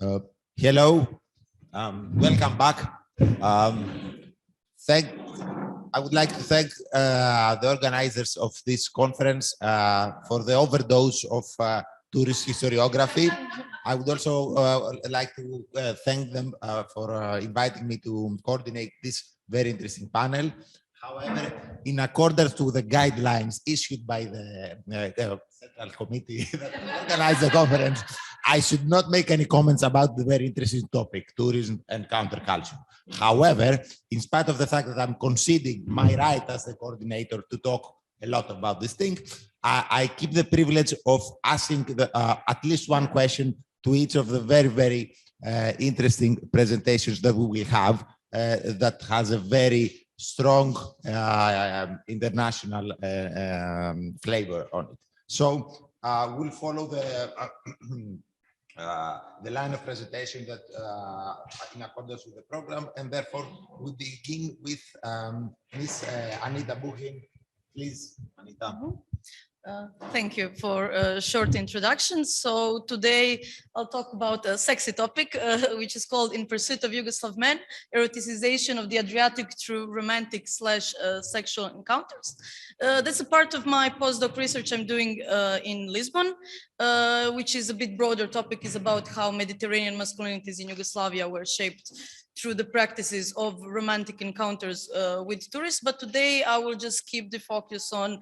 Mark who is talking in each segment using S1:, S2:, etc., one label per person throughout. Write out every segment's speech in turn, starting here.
S1: Hello, welcome back. I would like to thank the organizers of this conference for the overdose of tourist historiography. I would also like to thank them for inviting me to coordinate this very interesting panel. However, in accordance to the guidelines issued by the Central Committee that organized the conference, I should not make any comments about the very interesting topic, tourism and counterculture. However, in spite of the fact that I'm conceding my right as the coordinator to talk a lot about this thing, I keep the privilege of asking at least one question to each of the very, very interesting presentations that we will have that has a very strong international flavor on it. So we'll follow the line of presentation that in accordance with the program, and therefore we begin with Ms. Anita Buchin. Please, Anita.
S2: Thank you for a short introduction. So today I'll talk about a sexy topic, which is called In Pursuit of Yugoslav Men, Eroticization of the Adriatic through Romantic / Sexual Encounters. That's a part of my postdoc research I'm doing in Lisbon, which is a bit broader topic, is about how Mediterranean masculinities in Yugoslavia were shaped through the practices of romantic encounters with tourists. But today I will just keep the focus on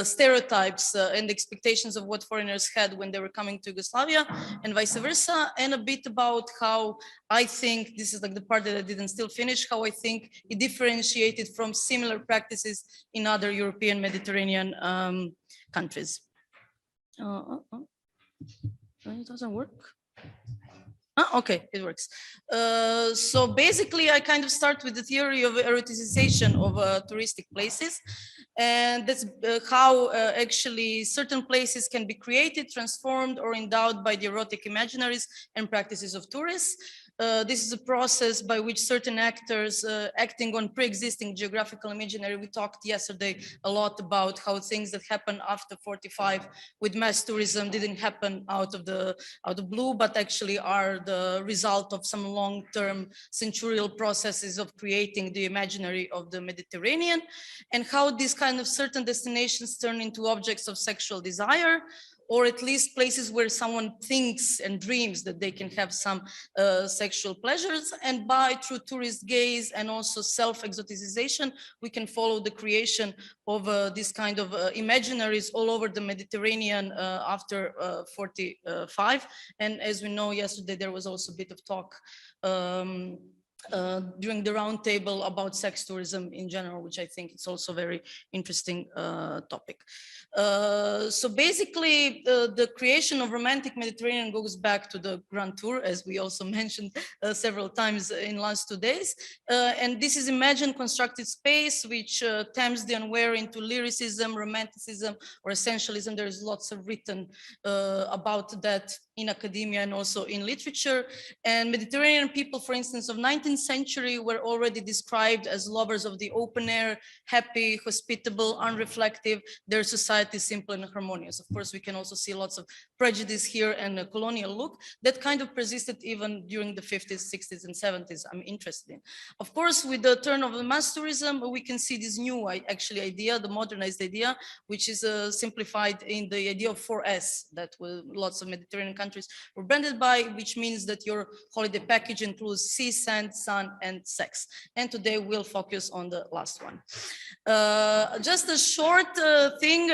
S2: stereotypes and expectations of what foreigners had when they were coming to Yugoslavia and vice versa, and a bit about how I think, this is like the part that I didn't still finish, how I think it differentiated from similar practices in other European Mediterranean countries. It doesn't work. Okay, it works. So basically, I kind of start with the theory of eroticization of touristic places. And that's how actually certain places can be created, transformed, or endowed by the erotic imaginaries and practices of tourists. This is a process by which certain actors acting on pre-existing geographical imaginary. We talked yesterday a lot about how things that happen after 45 with mass tourism didn't happen out of the blue, but actually are the result of some long-term centurial processes of creating the imaginary of the Mediterranean, and how these kind of certain destinations turn into objects of sexual desire, or at least places where someone thinks and dreams that they can have some sexual pleasures. And through tourist gaze and also self-exoticization, we can follow the creation of this kind of imaginaries all over the Mediterranean after 45. And as we know, yesterday there was also a bit of talk during the roundtable about sex tourism in general, which I think it's also a very interesting topic. So basically, the creation of romantic Mediterranean goes back to the Grand Tour, as we also mentioned several times in last 2 days. And this is imagined constructed space, which tempts the unaware into lyricism, romanticism, or essentialism. There's lots of written about that in academia and also in literature. And Mediterranean people, for instance, of 19th century were already described as lovers of the open air, happy, hospitable, unreflective, their society simple and harmonious. Of course, we can also see lots of prejudice here and a colonial look that kind of persisted even during the 50s, 60s, and 70s I'm interested in. Of course, with the turn of the mass tourism, we can see this new idea, the modernized idea, which is simplified in the idea of 4S that lots of Mediterranean countries were branded by, which means that your holiday package includes sea, sand, sun, and sex. And today we'll focus on the last one. Just a short thing,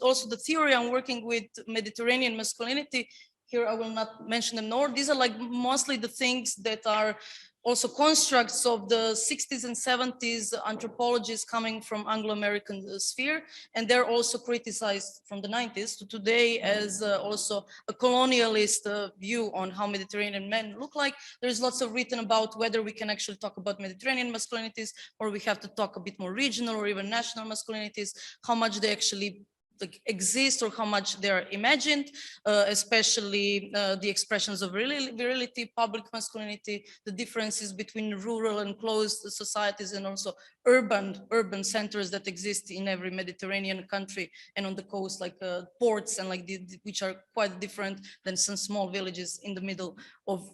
S2: also the theory I'm working with, Mediterranean masculinity. Here I will not mention them nor. These are like mostly the things that are also constructs of the 60s and 70s anthropologists coming from Anglo-American sphere, and they're also criticized from the 90s to today as also a colonialist view on how Mediterranean men look like. There's lots of written about whether we can actually talk about Mediterranean masculinities or we have to talk a bit more regional or even national masculinities, how much they actually like exist or how much they're imagined, especially the expressions of virility, public masculinity, the differences between rural and closed societies, and also urban centers that exist in every Mediterranean country and on the coast, like ports and like which are quite different than some small villages in the middle of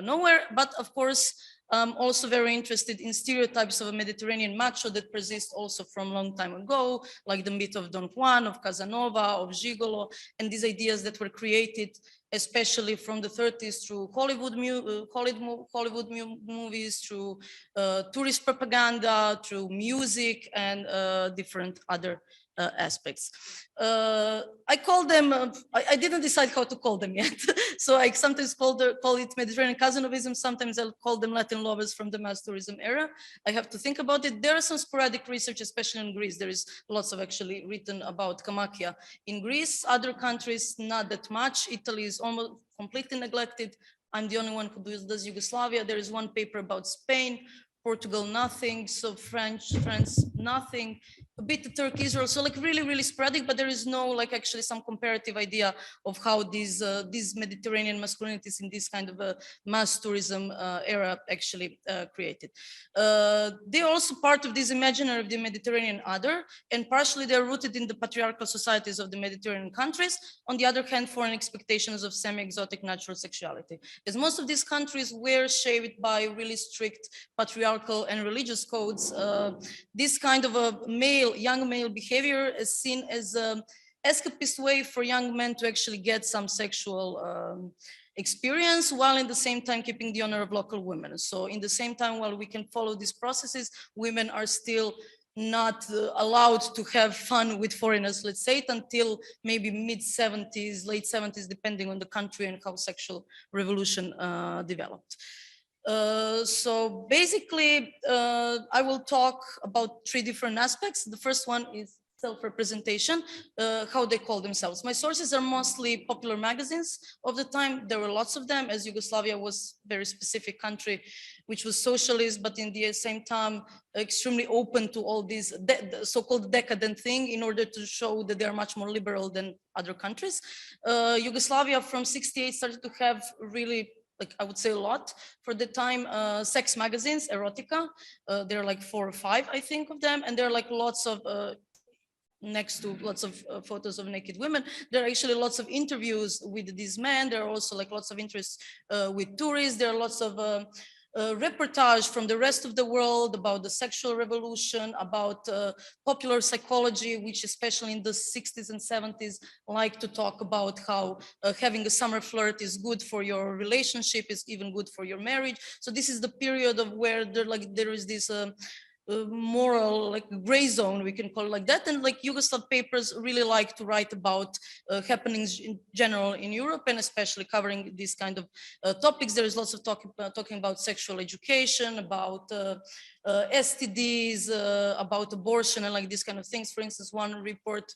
S2: nowhere. But of course, I'm also very interested in stereotypes of a Mediterranean macho that persist also from a long time ago, like the myth of Don Juan, of Casanova, of Gigolo, and these ideas that were created especially from the 30s through Hollywood movies, through tourist propaganda, through music, and different other aspects. I call them, I didn't decide how to call them yet. So I sometimes call it Mediterranean Casanovism. Sometimes I'll call them Latin lovers from the mass tourism era. I have to think about it. There are some sporadic research, especially in Greece. There is lots of actually written about Kamakia in Greece. Other countries, not that much. Italy is almost completely neglected. I'm the only one who does Yugoslavia. There is one paper about Spain, Portugal, nothing. So France, nothing. A bit of Turkey, Israel. So like really sporadic, but there is no like actually some comparative idea of how these Mediterranean masculinities in this kind of a mass tourism era actually created. They're also part of this imaginary of the Mediterranean other, and partially they're rooted in the patriarchal societies of the Mediterranean countries. On the other hand, foreign expectations of semi-exotic natural sexuality. As most of these countries were shaped by really strict patriarchal and religious codes, this kind of a young male behavior is seen as an escapist way for young men to actually get some sexual experience, while in the same time keeping the honor of local women. So in the same time, while we can follow these processes, women are still not allowed to have fun with foreigners, let's say it, until maybe mid 70s, late 70s, depending on the country and how sexual revolution developed. So basically, I will talk about three different aspects. The first one is self-representation, how they call themselves. My sources are mostly popular magazines of the time. There were lots of them, as Yugoslavia was a very specific country, which was socialist, but in the same time, extremely open to all these so-called decadent thing in order to show that they are much more liberal than other countries. Yugoslavia from 68 started to have really, like I would say a lot for the time, sex magazines, erotica. There are like 4 or 5, I think, of them. And there are like lots of, next to lots of photos of naked women, there are actually lots of interviews with these men. There are also like lots of interests with tourists. There are lots of reportage from the rest of the world about the sexual revolution, about popular psychology, which especially in the 60s and 70s like to talk about how having a summer flirt is good for your relationship, is even good for your marriage. So this is the period of where there is this moral like gray zone, we can call it like that. And like Yugoslav papers really like to write about happenings in general in Europe, and especially covering these kind of topics. There is lots of talking about sexual education, about STDs, about abortion and like these kind of things. For instance, one report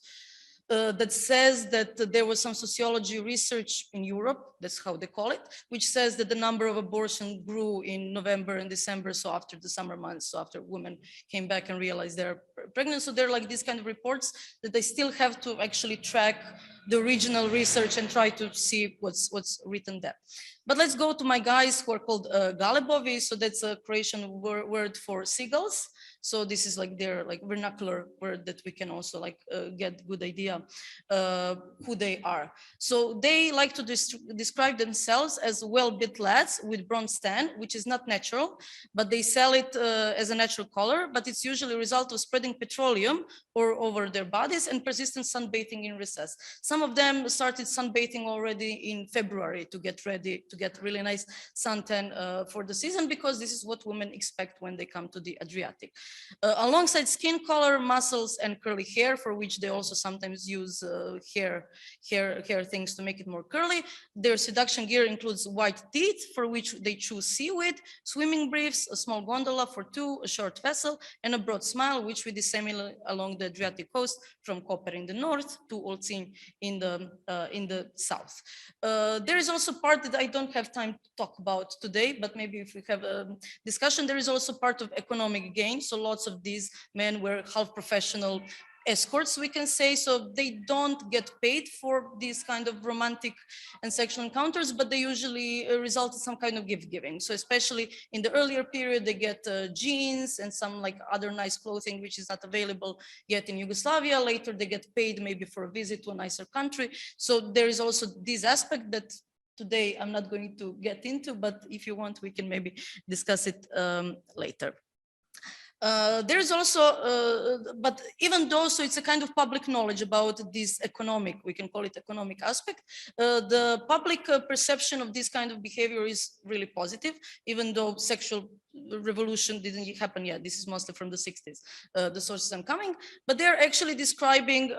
S2: that says that there was some sociology research in Europe, that's how they call it, which says that the number of abortions grew in November and December, so after the summer months, so after women came back and realized they're pregnant. So they're like these kind of reports that they still have to actually track the original research and try to see what's written there. But let's go to my guys who are called galebovi. So that's a Croatian word for seagulls. So this is like their like vernacular word that we can also like get good idea who they are. So they like to describe themselves as well-built lads with bronze tan, which is not natural, but they sell it as a natural color, but it's usually a result of spreading petroleum or over their bodies and persistent sunbathing in recess. Some of them started sunbathing already in February to get ready, to get really nice suntan for the season, because this is what women expect when they come to the Adriatic. Alongside skin color, muscles, and curly hair, for which they also sometimes use hair things to make it more curly. Their seduction gear includes white teeth, for which they choose seaweed, swimming briefs, a small gondola for 2, a short vessel, and a broad smile, which we disseminate along the Adriatic coast from Koper in the north to Olcin in the south. There is also part that I don't have time to talk about today, but maybe if we have a discussion, there is also part of economic gain. So lots of these men were half professional escorts, we can say. So they don't get paid for these kind of romantic and sexual encounters, but they usually result in some kind of gift giving. So especially in the earlier period, they get jeans and some like other nice clothing, which is not available yet in Yugoslavia. Later, they get paid maybe for a visit to a nicer country. So there is also this aspect that today I'm not going to get into, but if you want, we can maybe discuss it later. There's also, but even though, so it's a kind of public knowledge about this economic, we can call it economic aspect, the public perception of this kind of behavior is really positive, even though sexual revolution didn't happen yet. This is mostly from the 60s, the sources I'm coming, but they're actually describing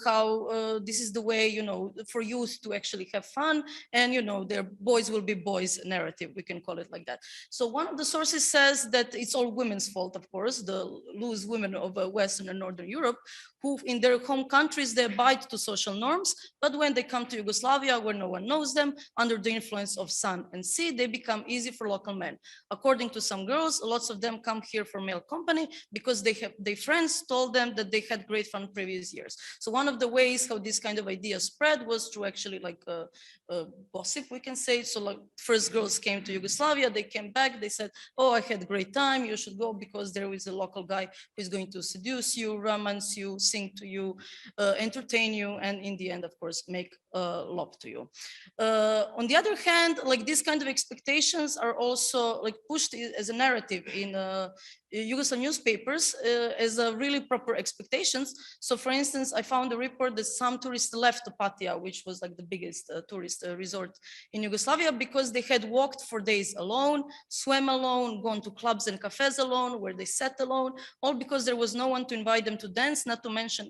S2: how this is the way, you know, for youth to actually have fun, and, you know, their boys will be boys narrative, we can call it like that. So one of the sources says that it's all women's fault, of course, the loose women of Western and Northern Europe, who in their home countries, they abide to social norms, but when they come to Yugoslavia, where no one knows them, under the influence of sun and sea, they become easy for local men. According to some girls, lots of them come here for male company because their friends told them that they had great fun previous years. So one of the ways how this kind of idea spread was through actually like gossip, we can say. So like first girls came to Yugoslavia, they came back, they said, oh, I had a great time, you should go because there is a local guy who is going to seduce you, romance you, sing to you, entertain you, and in the end, of course, make love to you. On the other hand, like these kind of expectations are also like pushed as a narrative in Yugoslav newspapers as a really proper expectations. So for instance, I found a report that some tourists left Opatija, which was like the biggest tourist resort in Yugoslavia, because they had walked for days alone, swam alone, gone to clubs and cafes alone, where they sat alone, all because there was no one to invite them to dance, not to mention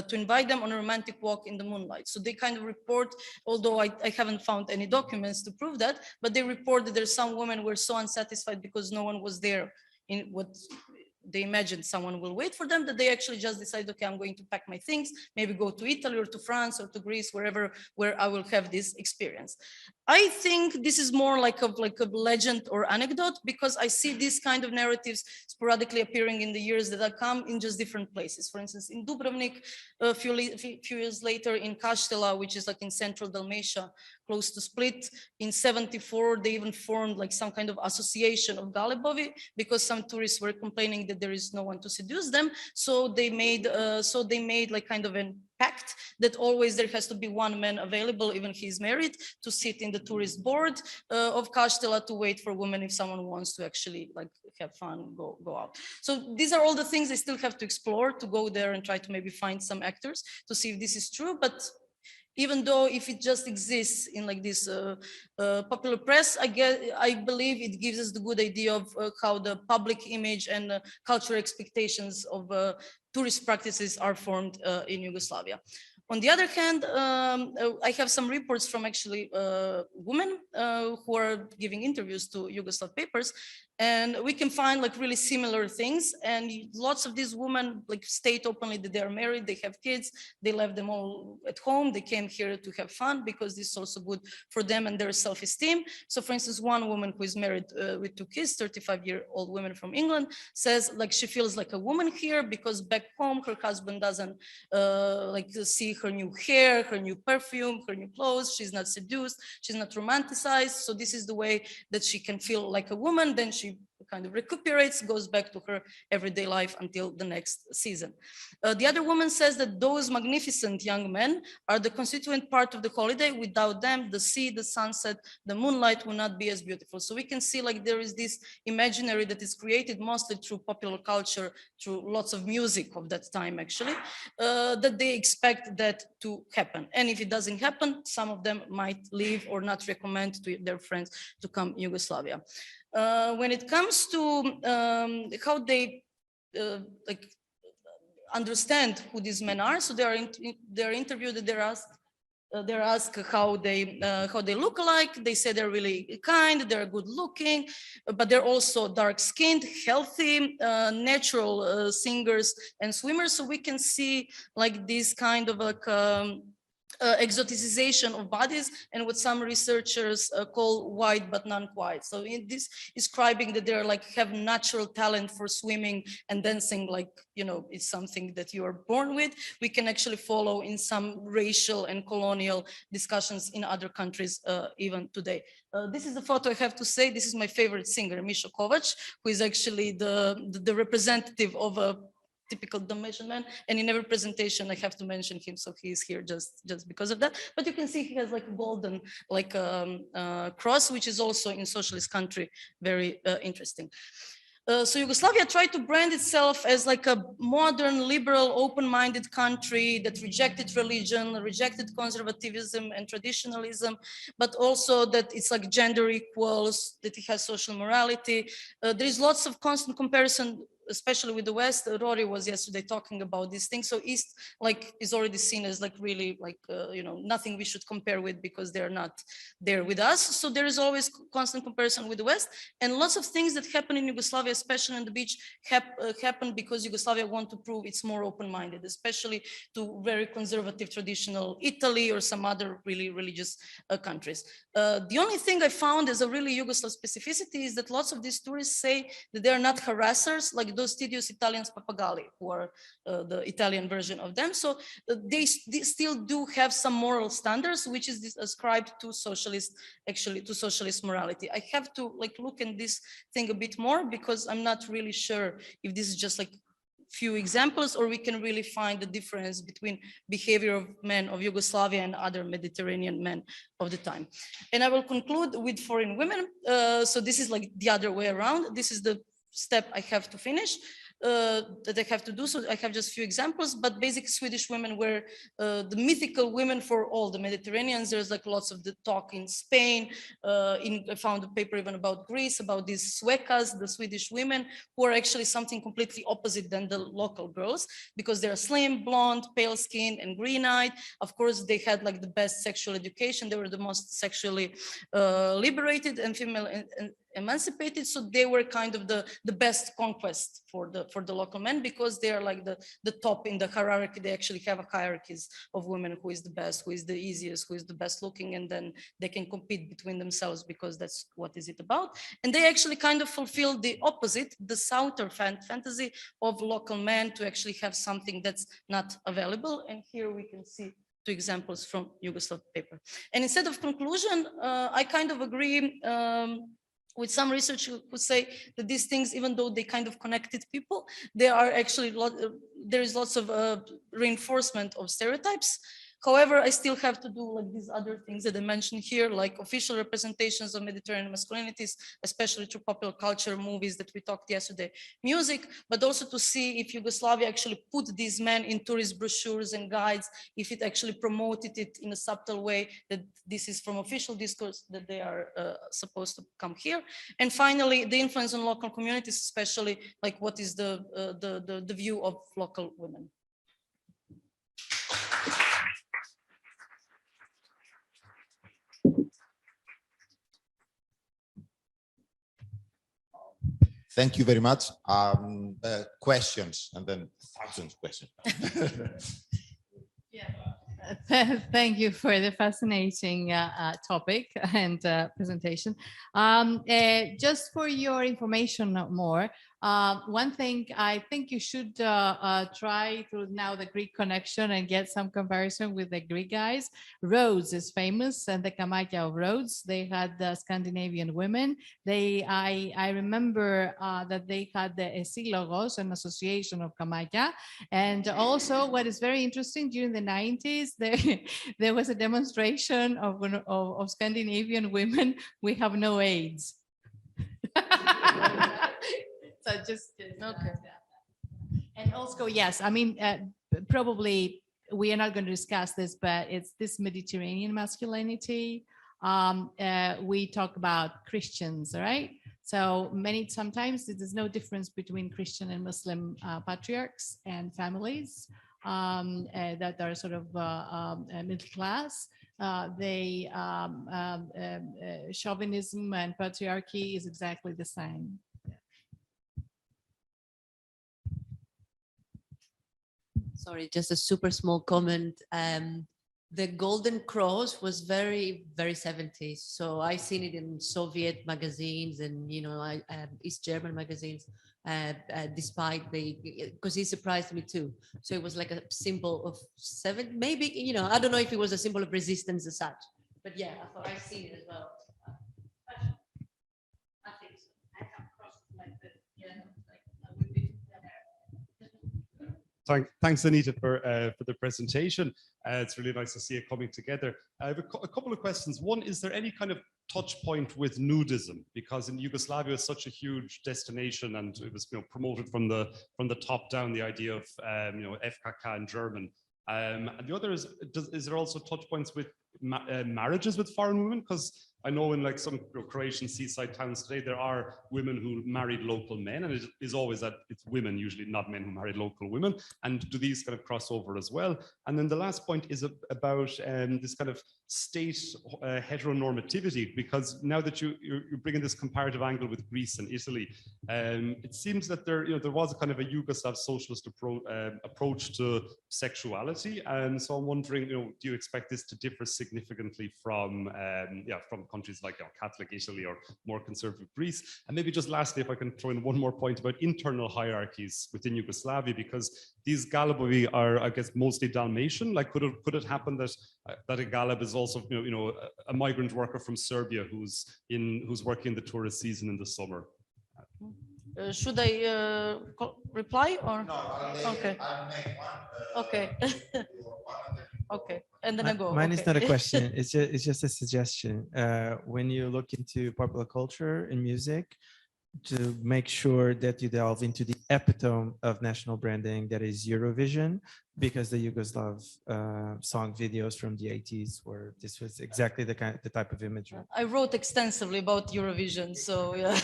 S2: to invite them on a romantic walk in the moonlight. So they kind of report, although I haven't found any documents to prove that, but they report that there's some women were so unsatisfied because no one was there in what they imagined someone will wait for them, that they actually just decide, okay, I'm going to pack my things, maybe go to Italy or to France or to Greece, wherever, where I will have this experience. I think this is more like a legend or anecdote, because I see these kind of narratives sporadically appearing in the years that I come in just different places. For instance, in Dubrovnik, a few years later, in Kaštela, which is like in central Dalmatia, close to Split, in 74, they even formed like some kind of association of Galebovi, because some tourists were complaining that there is no one to seduce them. So they made like kind of an pact that always there has to be one man available, even he's married, to sit in the tourist board of Kaštela to wait for women if someone wants to actually like have fun, go out. So these are all the things I still have to explore, to go there and try to maybe find some actors to see if this is true. But even though if it just exists in like this popular press, I believe it gives us the good idea of how the public image and cultural expectations of tourist practices are formed in Yugoslavia. On the other hand, I have some reports from actually women who are giving interviews to Yugoslav papers, and we can find like really similar things. And lots of these women like state openly that they are married, they have kids, they left them all at home, they came here to have fun because this is also good for them and their self-esteem. So for instance, one woman who is married with 2 kids, 35-year-old woman from England, says like she feels like a woman here because back home her husband doesn't like see her new hair, her new perfume, her new clothes, she's not seduced, she's not romanticized. So this is the way that she can feel like a woman. Then she kind of recuperates, goes back to her everyday life until the next season. The other woman says that those magnificent young men are the constituent part of the holiday. Without them, the sea, the sunset, the moonlight will not be as beautiful. So we can see like there is this imaginary that is created mostly through popular culture, through lots of music of that time actually, that they expect that to happen. And if it doesn't happen, some of them might leave or not recommend to their friends to come Yugoslavia. When it comes to how they like understand who these men are, so they're interviewed, they're asked how they look like. They say they're really kind, they're good looking, but they're also dark skinned, healthy, natural singers and swimmers. So we can see like this kind of like exoticization of bodies and what some researchers call white but non-white. So in this describing that they're like have natural talent for swimming and dancing, like, you know, it's something that you are born with. We can actually follow in some racial and colonial discussions in other countries even today. This is the photo I have to say. This is my favorite singer, Misha Kovac, who is actually the representative of a typical Dalmatian man, and in every presentation I have to mention him, so he's here just because of that. But you can see he has like a golden like cross, which is also in socialist country very interesting. So Yugoslavia tried to brand itself as like a modern, liberal, open-minded country that rejected religion, rejected conservatism and traditionalism, but also that it's like gender equals, that it has social morality. There is lots of constant comparison, especially with the West. Rory was yesterday talking about these things. So East like is already seen as like really like, you know, nothing we should compare with because they're not there with us. So there is always constant comparison with the West, and lots of things that happen in Yugoslavia, especially on the beach, happen because Yugoslavia want to prove it's more open-minded, especially to very conservative traditional Italy or some other really religious countries. The only thing I found as a really Yugoslav specificity is that lots of these tourists say that they're not harassers, like those tedious Italians papagalli, who are the Italian version of them. So they still do have some moral standards, which is ascribed to socialist, actually to socialist morality. I have to like look in this thing a bit more because I'm not really sure if this is just like few examples or we can really find the difference between behavior of men of Yugoslavia and other Mediterranean men of the time. And I will conclude with foreign women. So this is like the other way around. This is the step I have to finish, that I have to do. So I have just a few examples, but basic Swedish women were the mythical women for all the Mediterraneans. There's like lots of the talk in Spain. I found a paper even about Greece, about these Suecas, the Swedish women, who are actually something completely opposite than the local girls, because they're slim, blonde, pale skinned, and green-eyed. Of course, they had like the best sexual education. They were the most sexually liberated and female and emancipated, so they were kind of the best conquest for the local men, because they are like the top in the hierarchy. They actually have a hierarchies of women, who is the best, who is the easiest, who is the best looking, and then they can compete between themselves because that's what is it about. And they actually kind of fulfill the opposite, the southern fantasy of local men, to actually have something that's not available. And here we can see two examples from Yugoslav paper. And instead of conclusion, I kind of agree with some research who say that these things, even though they kind of connected people, they are actually, there is lots of reinforcement of stereotypes. However, I still have to do like these other things that I mentioned here, like official representations of Mediterranean masculinities, especially through popular culture, movies that we talked yesterday, music, but also to see if Yugoslavia actually put these men in tourist brochures and guides, if it actually promoted it in a subtle way, that this is from official discourse, that they are supposed to come here. And finally, the influence on local communities, especially like what is the view of local women.
S1: Thank you very much. Questions, and then thousands of questions.
S3: Thank you for the fascinating topic and presentation. Just for your information more, one thing I think you should try through now the Greek connection and get some comparison with the Greek guys. Rhodes is famous, and the Kamakia of Rhodes. They had the Scandinavian women. I remember that they had the Esilogos, an association of Kamakia. And also what is very interesting, during the 90s, there was a demonstration of Scandinavian women. We have no AIDS. So just okay. And also, yes, I mean, probably we are not going to discuss this, but it's this Mediterranean masculinity. We talk about Christians, right? So sometimes there's no difference between Christian and Muslim patriarchs and families that are sort of middle class. Chauvinism and patriarchy is exactly the same.
S4: Sorry, just a super small comment. The Golden Cross was very, very 70s. So I seen it in Soviet magazines and, you know, East German magazines, despite because it surprised me too. So it was like a symbol of maybe, you know, I don't know if it was a symbol of resistance as such, but yeah, I thought I've seen it as well. I think so. I come across it like that. Yeah, like I would be.
S5: Thanks, Anita, for the presentation. It's really nice to see it coming together. I have a couple of questions. One, is there any kind of touch point with nudism? Because in Yugoslavia, it's such a huge destination, and it was, you know, promoted from the top down. The idea of you know, FKK in German. And the other is there also touch points with marriages with foreign women? Because I know in like some Croatian seaside towns today, there are women who married local men, and it is always that it's women, usually not men, who married local women. And do these kind of cross over as well? And then the last point is about this kind of state heteronormativity, because now that you're bringing this comparative angle with Greece and Italy, it seems that there was a kind of a Yugoslav socialist approach to sexuality. And so I'm wondering, do you expect this to differ significantly from countries like Catholic Italy or more conservative Greece? And maybe just lastly, if I can throw in one more point about internal hierarchies within Yugoslavia, because these Galibovi are, I guess, mostly Dalmatian. Like, could it happen that a Galib is also, a migrant worker from Serbia who's working the tourist season in the summer?
S2: Should I reply or?
S1: No,
S2: okay.
S1: I'll make one.
S2: Okay. Okay, and then I go.
S6: Mine
S2: okay.
S6: is not a question. It's just a suggestion. When you look into popular culture and music, to make sure that you delve into the epitome of national branding, that is Eurovision, because the Yugoslav song videos from the 80s were, this was exactly the type of imagery.
S2: I wrote extensively about Eurovision, so yeah.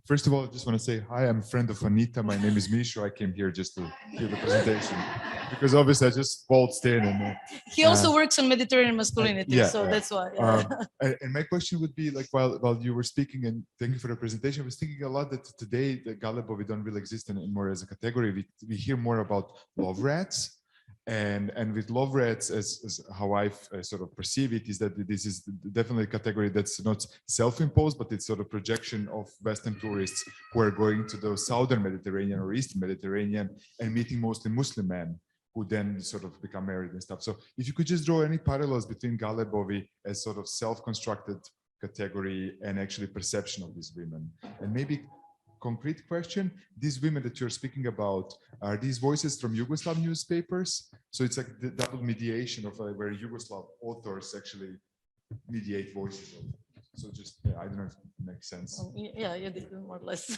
S7: First of all, I just want to say hi. I'm a friend of Anita. My name is Misho. I came here just to hear the presentation because obviously I just waltzed in. And
S2: he also works on Mediterranean masculinity,
S7: yeah,
S2: so that's why. Yeah.
S7: And my question would be, like, while you were speaking, and thank you for the presentation, I was thinking a lot that today the Galibovi don't really exist anymore as a category. We hear more about love rats. And with love rats, as how I sort of perceive it, is that this is definitely a category that's not self-imposed, but it's sort of projection of Western tourists who are going to the Southern Mediterranean or Eastern Mediterranean and meeting mostly Muslim men who then sort of become married and stuff. So if you could just draw any parallels between Galibovi as sort of self-constructed category and actually perception of these women. And maybe concrete question, these women that you're speaking about, are these voices from Yugoslav newspapers? So it's like the double mediation of where Yugoslav authors actually mediate voices. So just, I don't know if it makes sense.
S2: Yeah, you did more or less.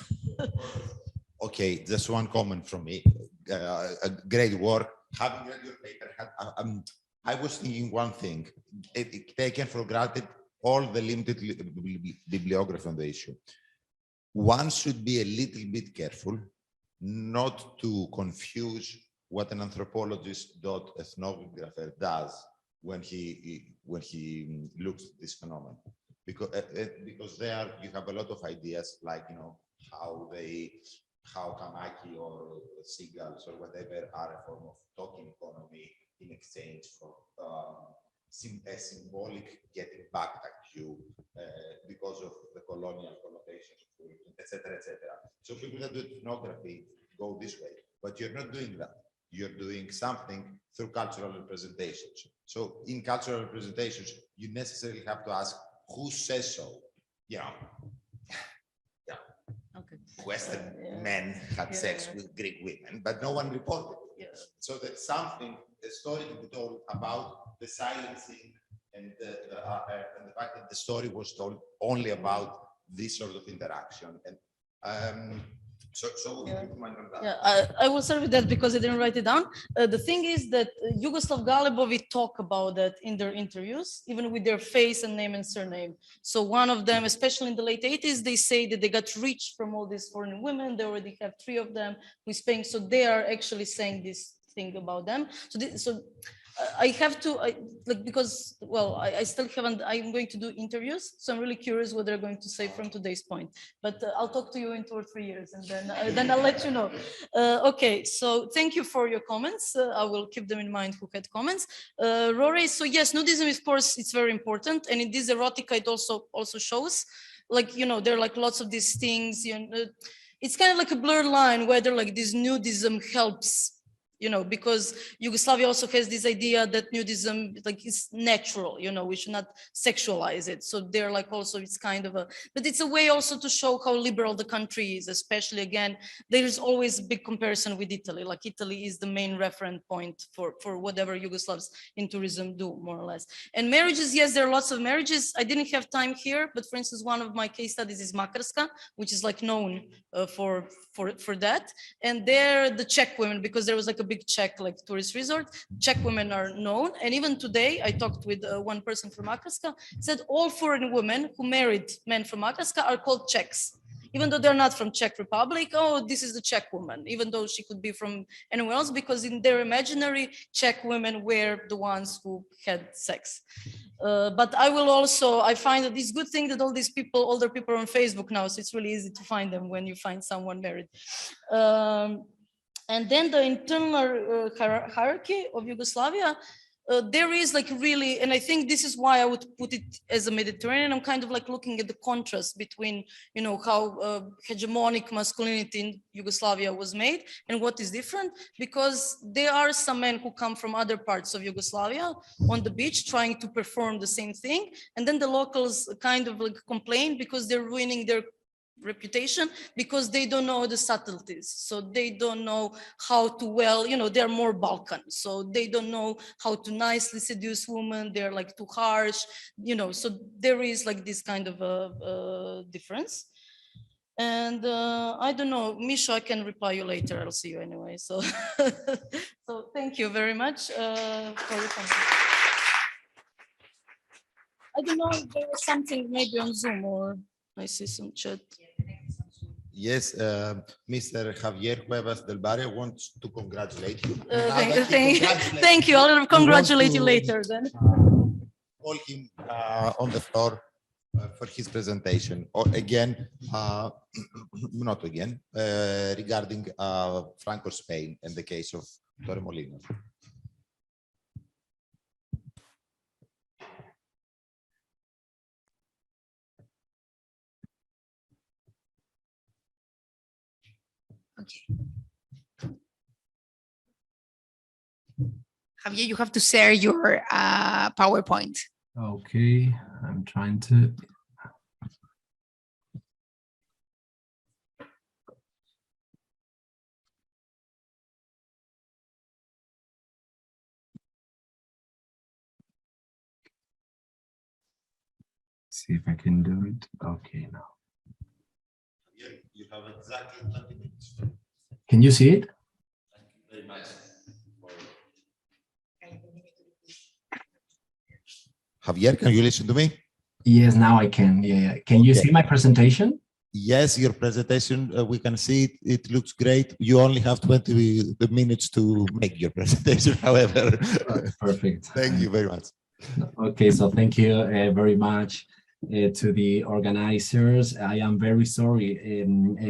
S1: Okay, just one comment from me. A great work. Having read your paper, I was thinking one thing, taken for granted all the limited bibliography on the issue. One should be a little bit careful not to confuse what an anthropologist ethnographer does when he looks at this phenomenon, because there you have a lot of ideas, like how Kamaki or seagulls or whatever are a form of token economy in exchange for a symbolic getting back at you because of the colonial connotations, etc., etc. So people that do ethnography go this way, but you're not doing that. You're doing something through cultural representations. So in cultural representations, you necessarily have to ask who says so.
S2: Okay.
S1: Western men had sex with Greek women, but no one reported it. So that's something, a story to be told about the silencing and the fact that the story was told only about this sort of interaction. And
S2: I will start with that because I didn't write it down. The thing is that Yugoslav Galibovi talk about that in their interviews, even with their face and name and surname. So one of them, especially in the late 80s, they say that they got rich from all these foreign women. They already have 3 of them who is paying. So they are actually saying this thing about them. So I have to, like, because, well, I still haven't, I'm going to do interviews, so I'm really curious what they're going to say from today's point, but I'll talk to you in 2 or 3 years, and then I'll let you know. Okay, so thank you for your comments. I will keep them in mind who had comments. Rory, so yes, nudism, of course, it's very important, and in this erotica, it also shows, like, you know, there are like lots of these things, you know, it's kind of like a blurred line whether like this nudism helps, you know, because Yugoslavia also has this idea that nudism like is natural, you know, we should not sexualize it. So they're like also, it's kind of a, but it's a way also to show how liberal the country is, especially again, there is always a big comparison with Italy. Like Italy is the main reference point for whatever Yugoslavs in tourism do, more or less. And marriages, yes, there are lots of marriages. I didn't have time here, but for instance, one of my case studies is Makarska, which is like known for that. And there, the Czech women, because there was like a big Czech like tourist resort, Czech women are known. And even today, I talked with one person from Makarska, said all foreign women who married men from Makarska are called Czechs, even though they're not from Czech Republic. Oh, this is the Czech woman, even though she could be from anywhere else, because in their imaginary, Czech women were the ones who had sex. But I will also, I find that it's good thing that all these people, older people are on Facebook now, so it's really easy to find them when you find someone married. And then the internal hierarchy of Yugoslavia, there is like really, and I think this is why I would put it as a Mediterranean. I'm kind of like looking at the contrast between, you know, how hegemonic masculinity in Yugoslavia was made and what is different, because there are some men who come from other parts of Yugoslavia on the beach trying to perform the same thing. And then the locals kind of like complain because they're ruining their reputation because they don't know the subtleties. So they don't know how to, well, you know, they're more Balkan. So they don't know how to nicely seduce women. They're like too harsh, you know, so there is like this kind of a difference. And I don't know, Misha, I can reply you later. I'll see you anyway. So, so thank you very much for your comment. I don't know if there was something maybe on Zoom or I see some chat.
S1: Yes, Mr. Javier Cuevas del Barrio wants to congratulate you.
S2: Thank you. I'll congratulate you later then.
S1: Call him on the floor for his presentation. Or again, not again, regarding Franco Spain and the case of Torremolinos.
S8: Okay. Javier, you have to share your PowerPoint.
S9: Okay, I'm trying to. See if I can do it. Okay, now.
S1: You have exactly 20 minutes.
S9: Can you see it?
S1: Thank you very much. Javier, can you listen to me?
S9: Yes, now I can. Yeah. Can you see my presentation?
S1: Yes, your presentation, we can see it. It looks great. You only have 20 minutes to make your presentation, however.
S9: Perfect.
S1: Thank you very much.
S9: Okay, so thank you very much to the organizers. I am very sorry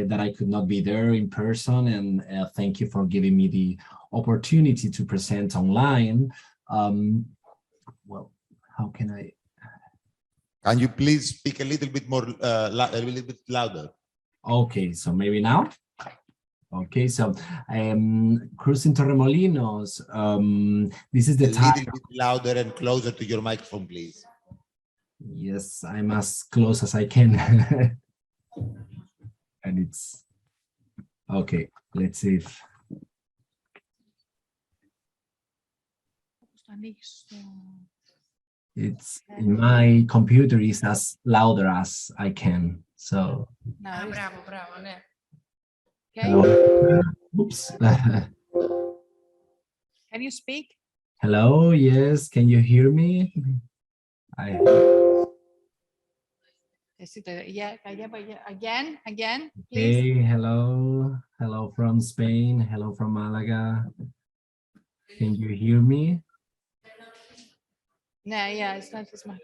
S9: that I could not be there in person, and thank you for giving me the opportunity to present online. Well, how can I?
S1: Can you please speak a little bit more, a little bit louder?
S9: Okay, so maybe now. Okay, so Cruising Torremolinos. This is the
S1: a
S9: title.
S1: little bit louder and closer to your microphone, please.
S9: Yes, I'm as close as I can. And it's okay. Let's see if it's in my computer is as louder as I can. So
S8: Bravo, bravo.
S9: hello. Oops.
S3: Can you speak?
S9: Hello, yes, can you hear me?
S3: Yeah, again, please.
S9: Hey, hello. Hello from Spain. Hello from Malaga. Can you hear me?
S3: No, yeah, it's not his mic.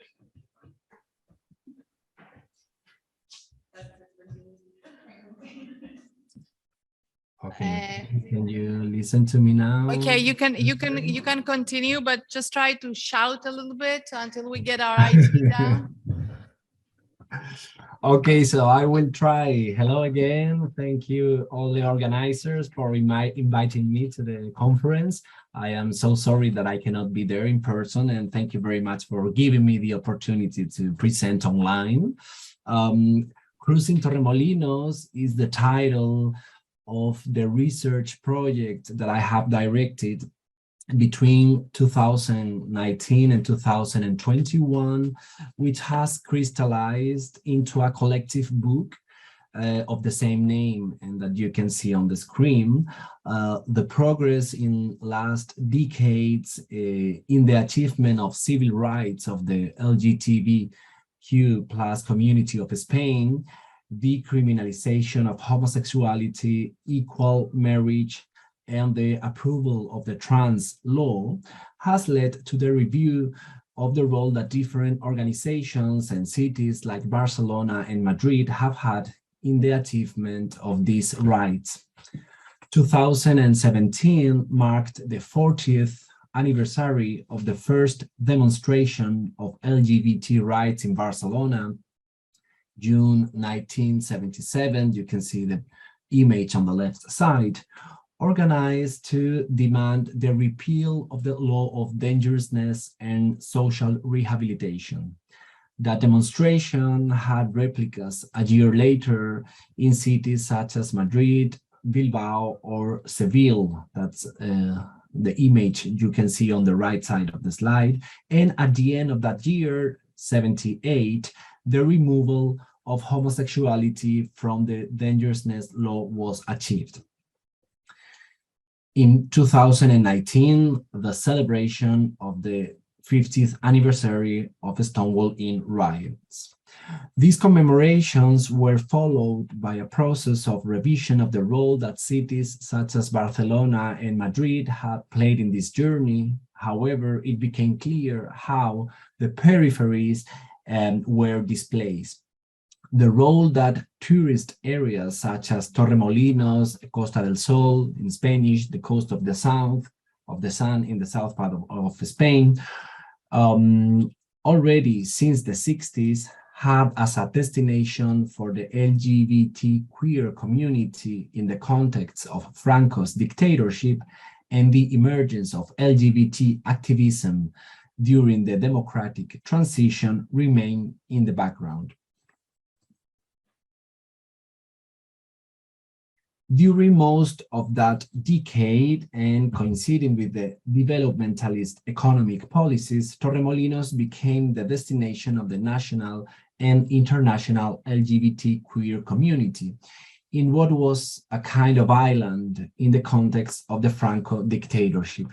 S9: Okay, can you listen to me now?
S3: Okay, you can continue, but just try to shout a little bit until we get our IT down.
S9: Okay, so I will try. Hello again. Thank you, all the organizers, for inviting me to the conference. I am so sorry that I cannot be there in person, and thank you very much for giving me the opportunity to present online. Cruising Torremolinos is the title of the research project that I have directed between 2019 and 2021, which has crystallized into a collective book of the same name and that you can see on the screen. The progress in last decades in the achievement of civil rights of the LGBTQ plus community of Spain, decriminalization of homosexuality, equal marriage, and the approval of the trans law has led to the review of the role that different organizations and cities like Barcelona and Madrid have had in the achievement of these rights. 2017 marked the 40th anniversary of the first demonstration of LGBT rights in Barcelona, June 1977. You can see the image on the left side, organized to demand the repeal of the law of dangerousness and social rehabilitation. That demonstration had replicas a year later in cities such as Madrid, Bilbao, or Seville. That's the image you can see on the right side of the slide. And at the end of that year, 78, the removal of homosexuality from the dangerousness law was achieved. In 2019, the celebration of the 50th anniversary of Stonewall Inn riots. These commemorations were followed by a process of revision of the role that cities such as Barcelona and Madrid had played in this journey. However, it became clear how the peripheries were displaced. The role that tourist areas such as Torremolinos, Costa del Sol, in Spanish, the coast of the sun in the south part of Spain, already since the 60s had as a destination for the LGBT queer community in the context of Franco's dictatorship and the emergence of LGBT activism during the democratic transition remain in the background. During most of that decade and coinciding with the developmentalist economic policies, Torremolinos became the destination of the national and international LGBT queer community in what was a kind of island in the context of the Franco dictatorship.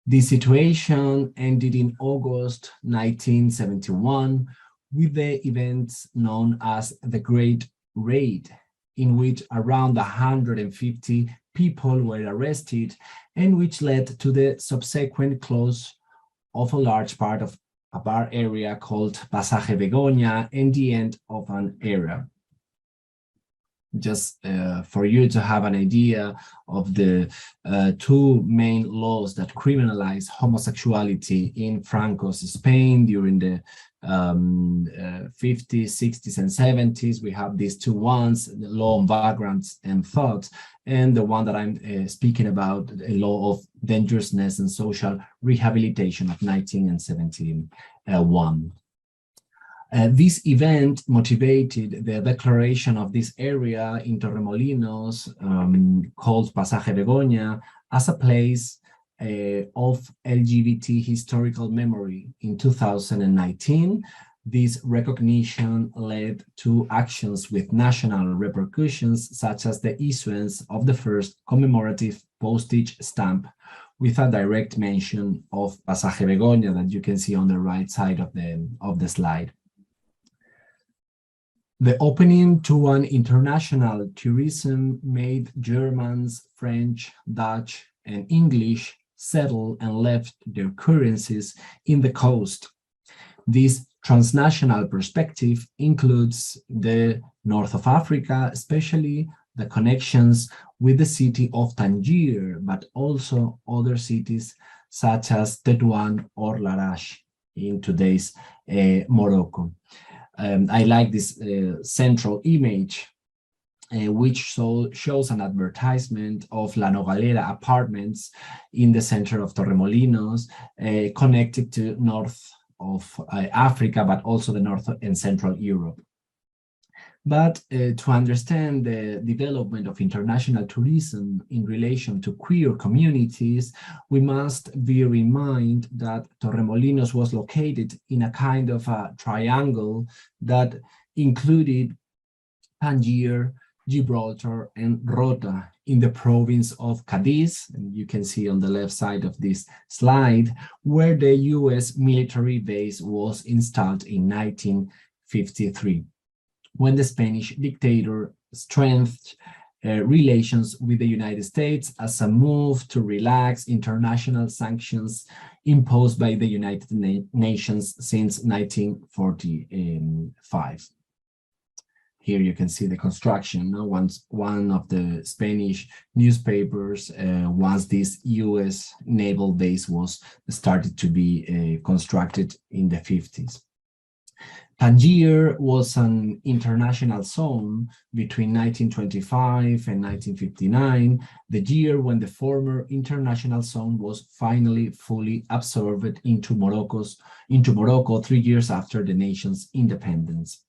S9: This situation ended in August 1971 with the events known as the Great Raid, in which around 150 people were arrested and which led to the subsequent close of a large part of a bar area called Pasaje Begoña and the end of an era. Just for you to have an idea of the two main laws that criminalize homosexuality in Franco's Spain during the 50s, 60s, and 70s. We have these two ones, the law on vagrants and thought, and the one that I'm speaking about, the law of dangerousness and social rehabilitation of 1971. This event motivated the declaration of this area in Torremolinos called Pasaje Begoña as a place of LGBT historical memory. In 2019, this recognition led to actions with national repercussions, such as the issuance of the first commemorative postage stamp with a direct mention of Pasaje Begoña that you can see on the right side of the slide. The opening to an international tourism made Germans, French, Dutch, and English settled and left their currencies in the coast. This transnational perspective includes the north of Africa, especially the connections with the city of Tangier, but also other cities such as Tetuan or Larache in today's Morocco. I like this central image, which shows an advertisement of La Nogalera apartments in the center of Torremolinos, connected to north of Africa, but also the north and central Europe. But to understand the development of international tourism in relation to queer communities, we must bear in mind that Torremolinos was located in a kind of a triangle that included Tangier, Gibraltar, and Rota in the province of Cadiz, and you can see on the left side of this slide, where the US military base was installed in 1953, when the Spanish dictator strengthened relations with the United States as a move to relax international sanctions imposed by the United Nations since 1945. Here you can see the construction. Once one of the Spanish newspapers, once this US naval base was started to be constructed in the 50s. Tangier was an international zone between 1925 and 1959, the year when the former international zone was finally fully absorbed into Morocco 3 years after the nation's independence.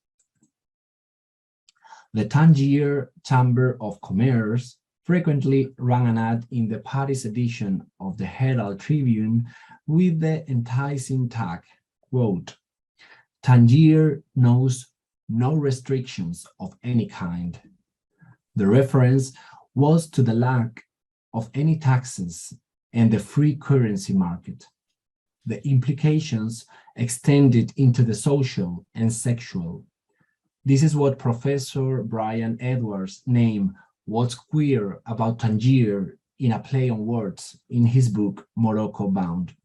S9: The Tangier Chamber of Commerce frequently ran an ad in the Paris edition of the Herald Tribune with the enticing tag, quote, "Tangier knows no restrictions of any kind." The reference was to the lack of any taxes and the free currency market. The implications extended into the social and sexual. This is what Professor Brian Edwards named "What's Queer About Tangier" in a play on words in his book, Morocco Bound.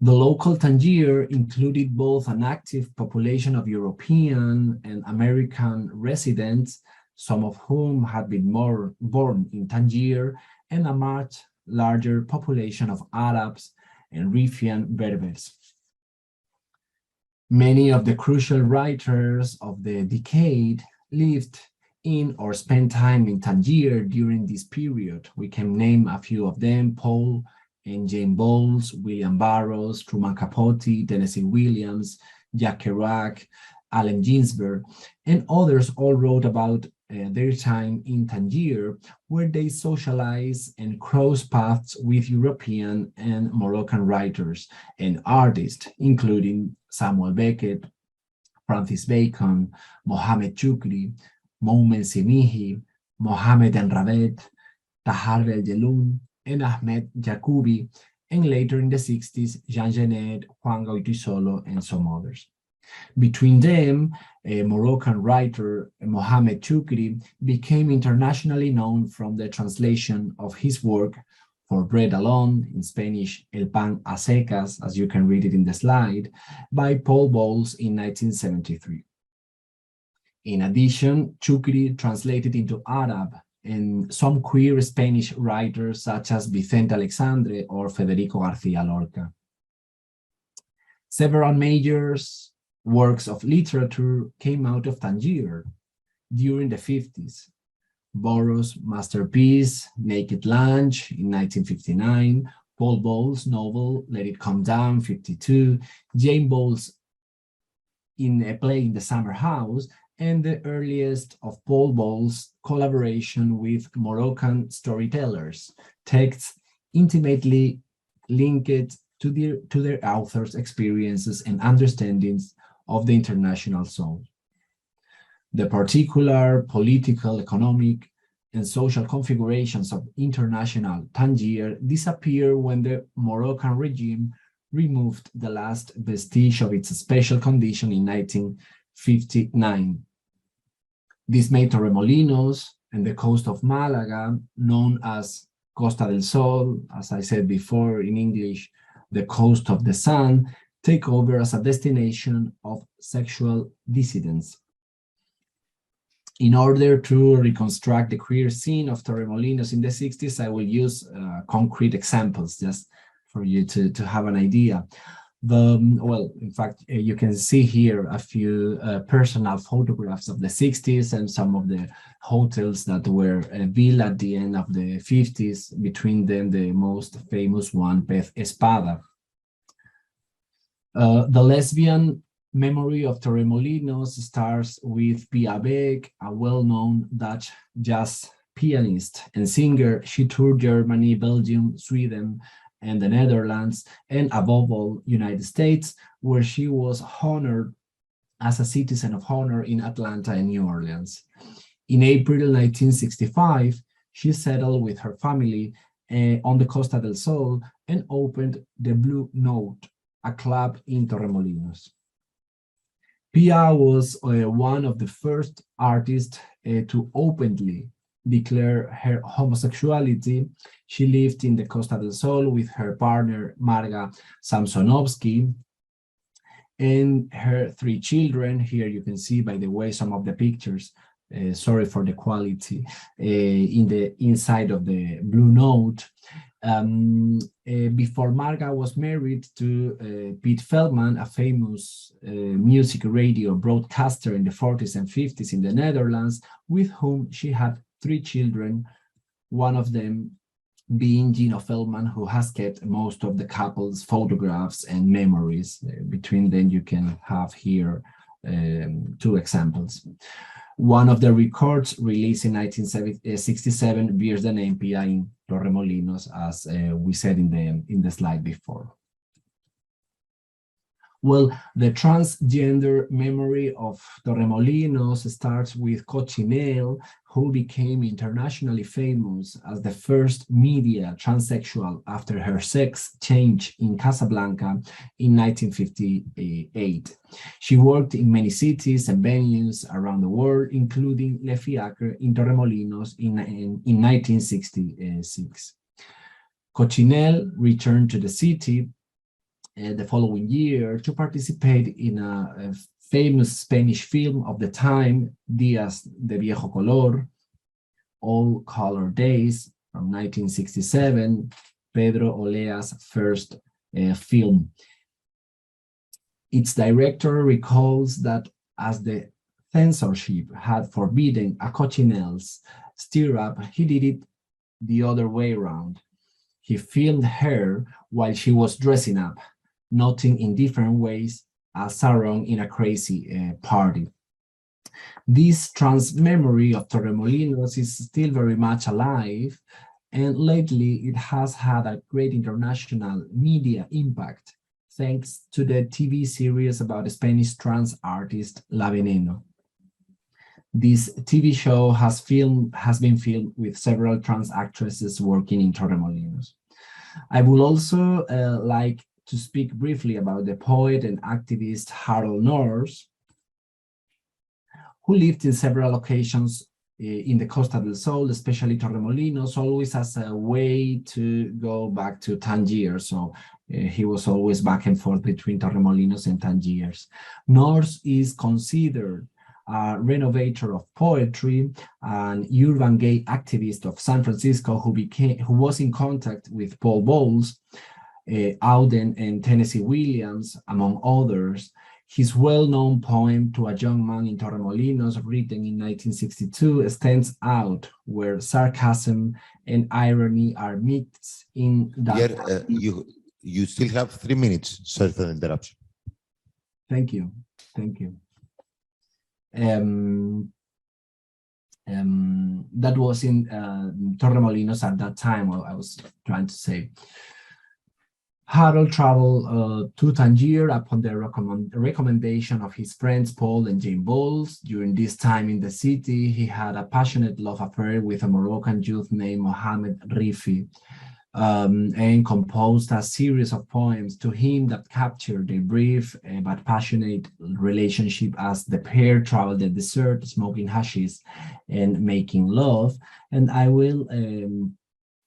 S9: The local Tangier included both an active population of European and American residents, some of whom had been born in Tangier, and a much larger population of Arabs and Riffian Berbers. Many of the crucial writers of the decade lived in or spent time in Tangier during this period. We can name a few of them: Paul and Jane Bowles, William Burroughs, Truman Capote, Tennessee Williams, Jack Kerouac, Allen Ginsberg, and others all wrote about their time in Tangier, where they socialized and crossed paths with European and Moroccan writers and artists, including Samuel Beckett, Francis Bacon, Mohamed Chukri, Moumen Semihi, Mohamed Enrabet, Tahar El-Jeloun, and Ahmed Jacobi, and later in the 60s, Jean Genet, Juan Goytisolo, and some others. Between them, a Moroccan writer, Mohamed Chukri, became internationally known from the translation of his work For Bread Alone, in Spanish, El Pan a Secas, as you can read it in the slide, by Paul Bowles in 1973. In addition, Chukri translated into Arab and some queer Spanish writers such as Vicente Alexandre or Federico García Lorca. Several major works of literature came out of Tangier during the 50s. Burroughs' masterpiece, Naked Lunch, in 1959, Paul Bowles' novel, Let It Come Down, 52, Jane Bowles in a play in the Summer House, and the earliest of Paul Bowles' collaboration with Moroccan storytellers, texts intimately linked to their authors' experiences and understandings of the international zone. The particular political, economic, and social configurations of international Tangier disappear when the Moroccan regime removed the last vestige of its special condition in 1959. This made Torremolinos and the coast of Malaga known as Costa del Sol, as I said before in English, the coast of the sun, take over as a destination of sexual dissidents. In order to reconstruct the queer scene of Torremolinos in the 60s, I will use concrete examples just for you to have an idea. Well, in fact, you can see here a few personal photographs of the 60s and some of the hotels that were built at the end of the 50s, between them the most famous one, Pez Espada. The lesbian memory of Torremolinos starts with Pia Beck, a well-known Dutch jazz pianist and singer. She toured Germany, Belgium, Sweden, and the Netherlands, and above all, United States, where she was honored as a citizen of honor in Atlanta and New Orleans. In April 1965, she settled with her family on the Costa del Sol and opened the Blue Note, a club in Torremolinos. Pia was one of the first artists to openly declare her homosexuality. She lived in the Costa del Sol with her partner, Marga Samsonovsky, and her 3 children. Here you can see, by the way, some of the pictures. Sorry for the quality in the inside of the Blue Note. Before Marga was married to Pete Feldman, a famous music radio broadcaster in the 40s and 50s in the Netherlands, with whom she had 3 children, one of them being Gino Feldman, who has kept most of the couple's photographs and memories. Between them, you can have here 2 examples. One of the records released in 1967 bears the name Pia in Torremolinos, as we said in the slide before. Well, the transgender memory of Torremolinos starts with Cochinelle, who became internationally famous as the first media transsexual after her sex change in Casablanca in 1958. She worked in many cities and venues around the world, including Le Fiacre in Torremolinos in 1966. Cochinelle returned to the city the following year to participate in a famous Spanish film of the time, Días de Viejo Color, All Color Days, from 1967, Pedro Olea's first film. Its director recalls that as the censorship had forbidden a Cochinelle's stirrup, he did it the other way around. He filmed her while she was dressing up, noting in different ways a sarong in a crazy party. This trans memory of Torremolinos is still very much alive, and lately it has had a great international media impact thanks to the TV series about the Spanish trans artist La Veneno. This TV show has been filmed with several trans actresses working in Torremolinos. I would also like to speak briefly about the poet and activist Harold Norris, who lived in several locations in the Costa del Sol, especially Torremolinos, always as a way to go back to Tangier. So he was always back and forth between Torremolinos and Tangiers. Norris is considered a renovator of poetry, an urban gay activist of San Francisco who was in contact with Paul Bowles, Auden and Tennessee Williams, among others. His well-known poem To a Young Man in Torremolinos, written in 1962, stands out, where sarcasm and irony are mixed in that.
S1: You still have 3 minutes. Sorry for the interruption.
S9: Thank you. Thank you. That was in Torremolinos at that time, I was trying to say. Harold traveled to Tangier upon the recommendation of his friends Paul and Jane Bowles. During this time in the city, he had a passionate love affair with a Moroccan youth named Mohamed Rifi, and composed a series of poems to him that captured a brief but passionate relationship as the pair traveled the desert, smoking hashish and making love. And I will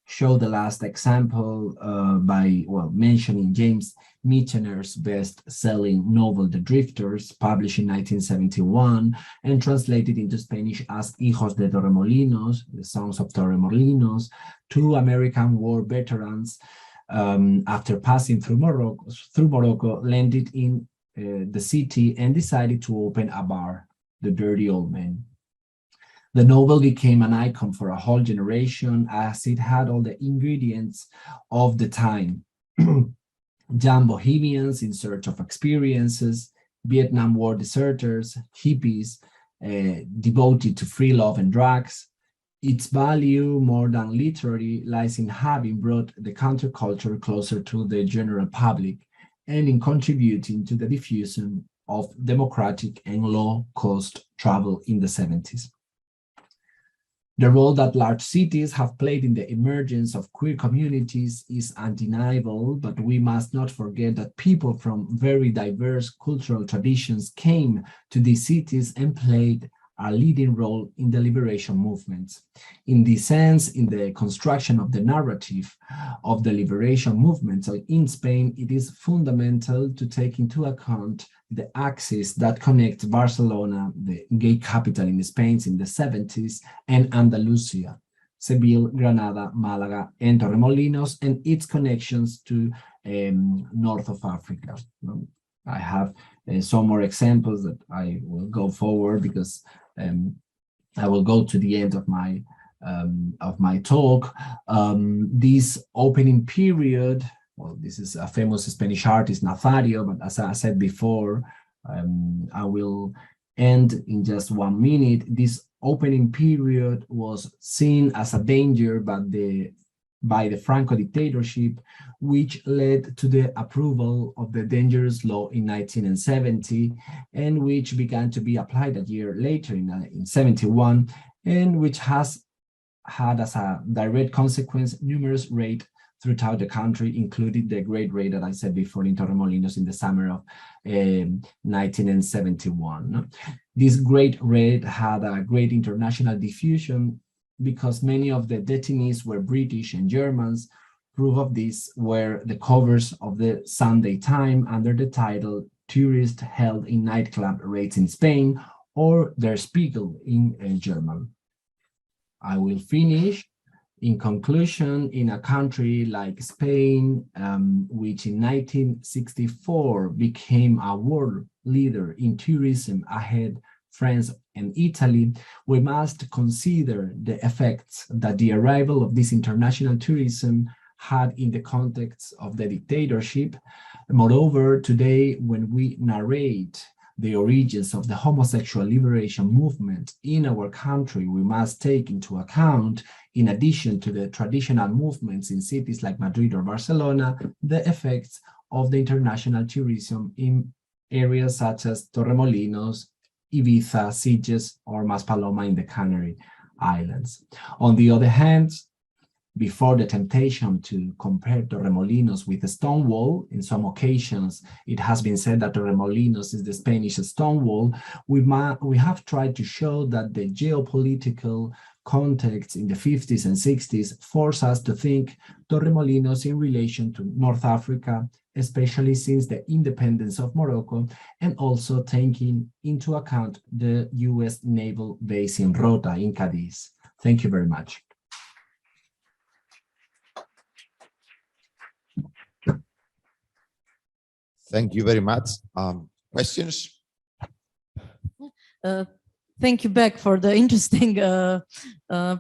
S9: show the last example by, well, mentioning James Michener's best-selling novel, The Drifters, published in 1971 and translated into Spanish as Hijos de Torremolinos, the Sons of Torremolinos, two American war veterans, after passing through Morocco, landed in the city and decided to open a bar, The Dirty Old Men. The novel became an icon for a whole generation as it had all the ingredients of the time. Young bohemians in search of experiences, Vietnam War deserters, hippies devoted to free love and drugs. Its value, more than literary, lies in having brought the counterculture closer to the general public and in contributing to the diffusion of democratic and low-cost travel in the 70s. The role that large cities have played in the emergence of queer communities is undeniable, but we must not forget that people from very diverse cultural traditions came to these cities and played a leading role in the liberation movements. In this sense, in the construction of the narrative of the liberation movements in Spain, it is fundamental to take into account the axis that connects Barcelona, the gay capital in Spain in the 70s, and Andalusia, Seville, Granada, Malaga, and Torremolinos, and its connections to north of Africa. I have some more examples that I will go forward because I will go to the end of my talk. This opening period, well, this is a famous Spanish artist, Nazario, but as I said before, I will end in just 1 minute. This opening period was seen as a danger by the Franco dictatorship, which led to the approval of the dangerous law in 1970, and which began to be applied a year later in 71, and which has had as a direct consequence numerous raids throughout the country, including the great raid that I said before in Torremolinos in the summer of 1971. This great raid had a great international diffusion because many of the detainees were British and Germans. Proof of this were the covers of the Sunday Times under the title "Tourists Held in Nightclub Raids in Spain" or Der Spiegel in German. I will finish. In conclusion, in a country like Spain, which in 1964 became a world leader in tourism ahead France and Italy, we must consider the effects that the arrival of this international tourism had in the context of the dictatorship. Moreover, today, when we narrate the origins of the homosexual liberation movement in our country, we must take into account, in addition to the traditional movements in cities like Madrid or Barcelona, the effects of the international tourism in areas such as Torremolinos, Ibiza, Sitges, or Maspaloma in the Canary Islands. On the other hand, before the temptation to compare Torremolinos with Stonewall, in some occasions it has been said that Torremolinos is the Spanish Stonewall, we have tried to show that the geopolitical context in the 50s and 60s forced us to think Torremolinos in relation to North Africa, especially since the independence of Morocco, and also taking into account the US naval base in Rota in Cadiz. Thank you very much.
S1: Thank you very much. Questions?
S2: Thank you, Beck, for the interesting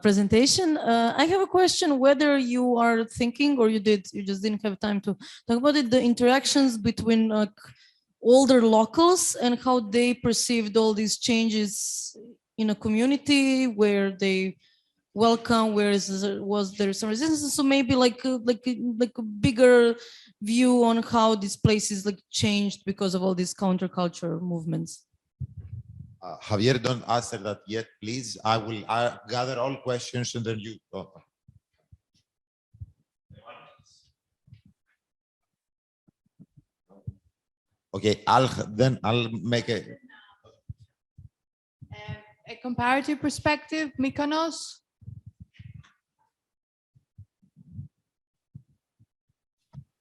S2: presentation. I have a question whether you are thinking, or you just didn't have time to talk about it, the interactions between older locals and how they perceived all these changes in a community where they welcome, was there some resistance? So maybe like a bigger view on how these places changed because of all these counterculture movements.
S1: Javier, don't answer that yet, please. I will gather all questions and then you talk. Okay, I'll make a
S3: comparative perspective, Mykonos.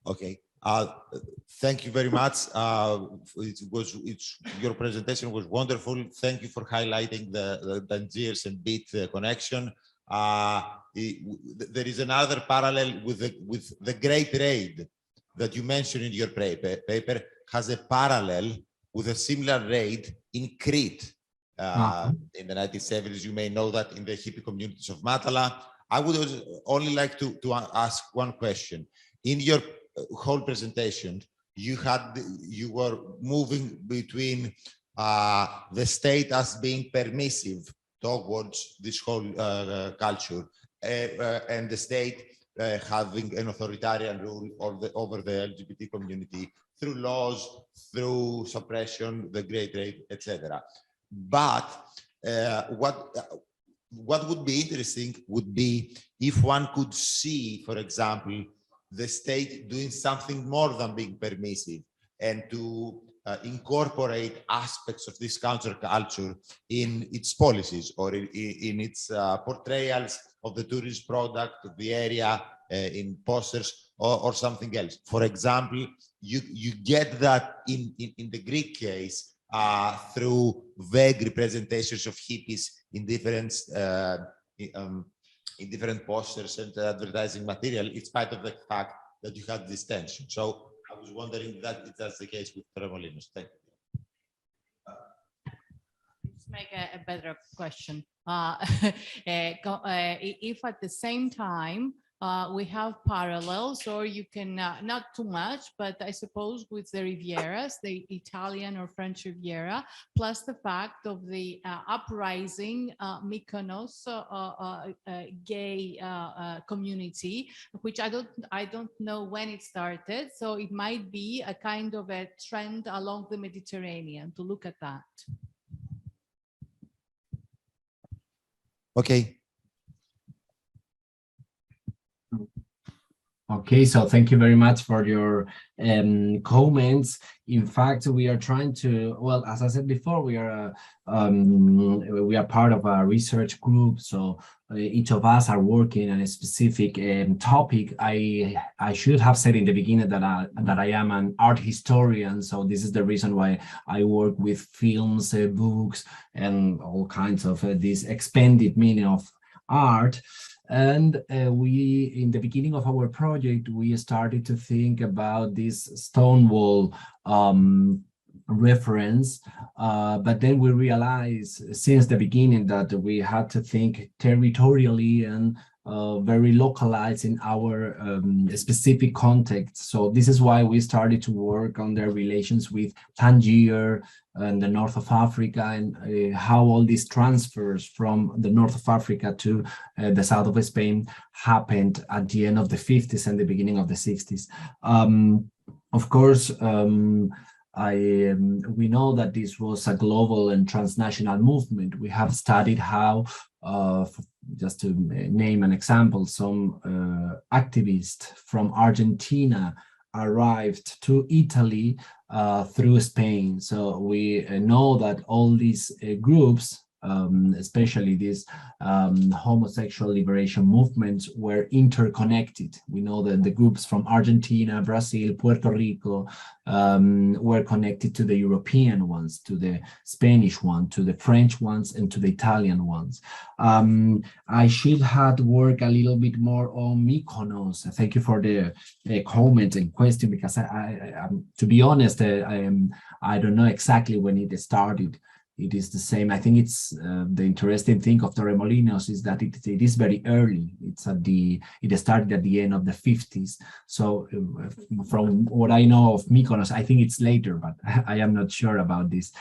S1: Okay. Thank you very much. Your presentation was wonderful. Thank you for highlighting the Tangiers and Beat connection. There is another parallel with the Great Raid that you mentioned in your paper, has a parallel with a similar raid in Crete in the 1970s. You may know that in the hippie communities of Matala. I would only like to ask one question. In your whole presentation, you were moving between the state as being permissive towards this whole culture and the state having an authoritarian rule over the LGBT community through laws, through suppression, the Great Raid, etc. But what would be interesting would be if one could see, for example, the state doing something more than being permissive and to incorporate aspects of this counterculture in its policies or in its portrayals of the tourist product of the area in posters or something else. For example, you get that in the Greek case through vague representations of hippies in different posters and advertising material, in spite of the fact that you have this tension. So I was wondering if that's the case with Tremolinos. Thank you.
S3: Let's make a better question. If at the same time we have parallels, or you can not too much, but I suppose with the Rivieras, the Italian or French Riviera, plus the fact of the uprising Mykonos gay community, which I don't know when it started, so it might be a kind of a trend along the Mediterranean to look at that.
S1: Okay.
S9: Okay, so thank you very much for your comments. In fact, we are trying to, well, as I said before, we are part of a research group, so each of us are working on a specific topic. I should have said in the beginning that I am an art historian, so this is the reason why I work with films, books, and all kinds of this expanded meaning of art. And we, in the beginning of our project, we started to think about this Stonewall reference, but then we realized since the beginning that we had to think territorially and very localized in our specific context. So this is why we started to work on their relations with Tangier and the north of Africa, and how all these transfers from the north of Africa to the south of Spain happened at the end of the 50s and the beginning of the 60s. Of course, we know that this was a global and transnational movement. We have studied how, just to name an example, some activists from Argentina arrived to Italy through Spain. So we know that all these groups, especially these homosexual liberation movements, were interconnected. We know that the groups from Argentina, Brazil, Puerto Rico were connected to the European ones, to the Spanish one, to the French ones, and to the Italian ones. I should have worked a little bit more on Mykonos. Thank you for the comment and question, because to be honest, I don't know exactly when it started. It is the same. I think it's the interesting thing of Torremolinos is that it is very early. It started at the end of the 50s. So from what I know of Mykonos, I think it's later, but I am not sure about this.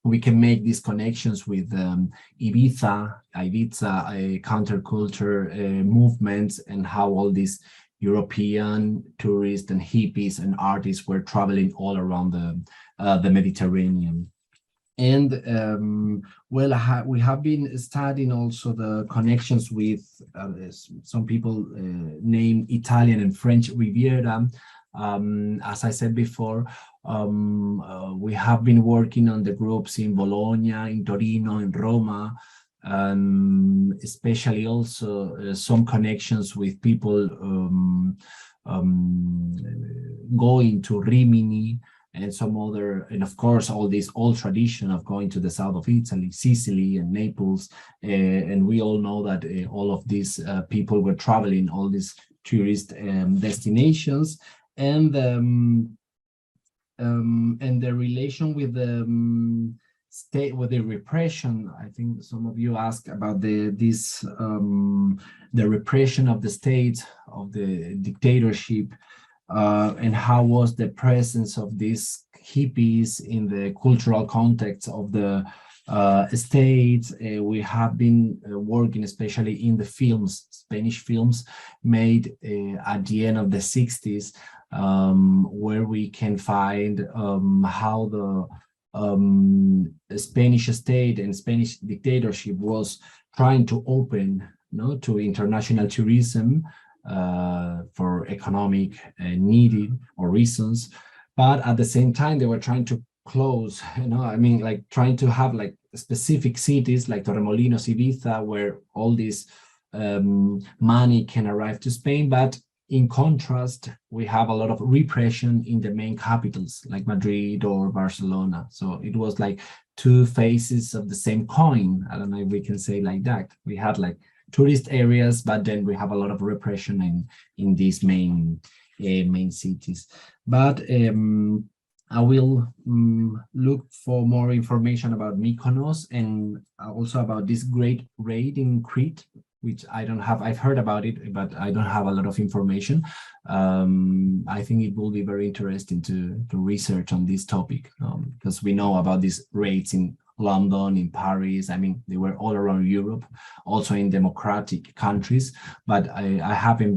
S9: We can make these connections with Ibiza, counterculture movements, and how all these European tourists and hippies and artists were traveling all around the Mediterranean. And we have been studying also the connections with some people named Italian and French Riviera. As I said before, we have been working on the groups in Bologna, in Torino, in Roma, especially also some connections with people going to Rimini and some other, and of course, all this old tradition of going to the south of Italy, Sicily and Naples. And we all know that all of these people were traveling all these tourist destinations, and the relation with the state, with the repression. I think some of you asked about the repression of the state, of the dictatorship, and how was the presence of these hippies in the cultural context of the state. We have been working especially in the films, Spanish films made at the end of the 60s, where we can find how the Spanish state and Spanish dictatorship was trying to open, to international tourism for economic needed or reasons, but at the same time they were trying to close, like trying to have like specific cities like Torremolinos, Ibiza, where all this money can arrive to Spain. But in contrast, we have a lot of repression in the main capitals like Madrid or Barcelona. So it was like two faces of the same coin. I don't know if we can say like that. We had like tourist areas, but then we have a lot of repression in these main cities. But I will look for more information about Mykonos and also about this great raid in Crete, which I don't have. I've heard about it, but I don't have a lot of information. I think it will be very interesting to research on this topic, because we know about these raids in London, in Paris. I mean, they were all around Europe, also in democratic countries, but I haven't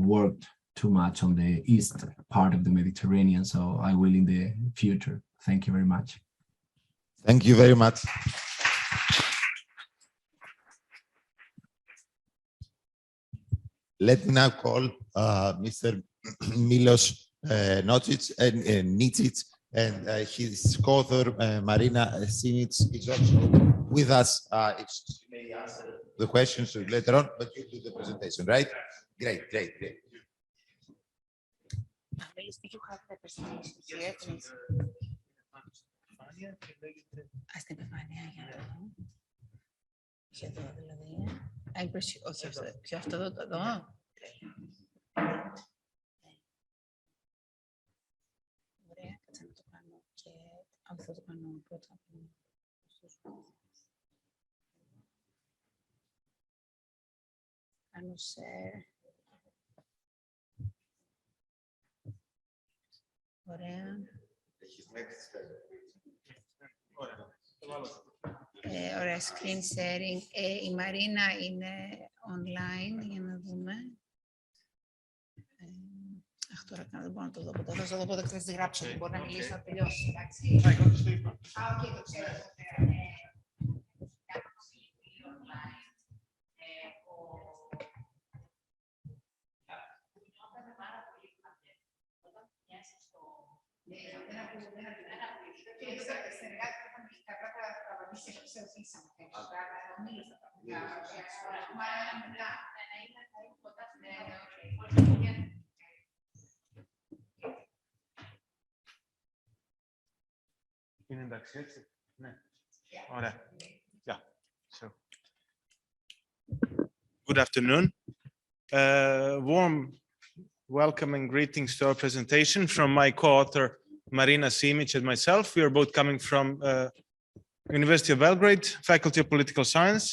S9: worked too much on the east part of the Mediterranean, so I will in the future. Thank you very much.
S1: Thank you very much. Let me now call Mr. Milos Nicic, and his co-author Marina Simic is also with us. If she may answer the questions later on, but you do the presentation, right? Great.
S8: You have the presentation here, please. Στην επιφάνεια για εδώ δηλαδή. Όχι αυτό εδώ. Ωραία, κάτσε να το κάνω και αυτό το κάνω πρώτα. Κάνω share. Ωραία. Ωραία, screen sharing. Η Μαρίνα είναι online, για να δούμε. Αχ, τώρα δεν μπορώ να το δω ποτέ. Θα το δω ποτέ, θα τη γράψω και μπορώ να μιλήσω να τελειώσει, εντάξει. Οκ, το ξέρω.
S10: Είναι εντάξει, έτσι. Ναι. Ωραία. Yeah. So. Good afternoon. Warm welcome and greetings to our presentation from my co-author Marina Simic and myself. We are both coming from University of Belgrade, Faculty of Political Science.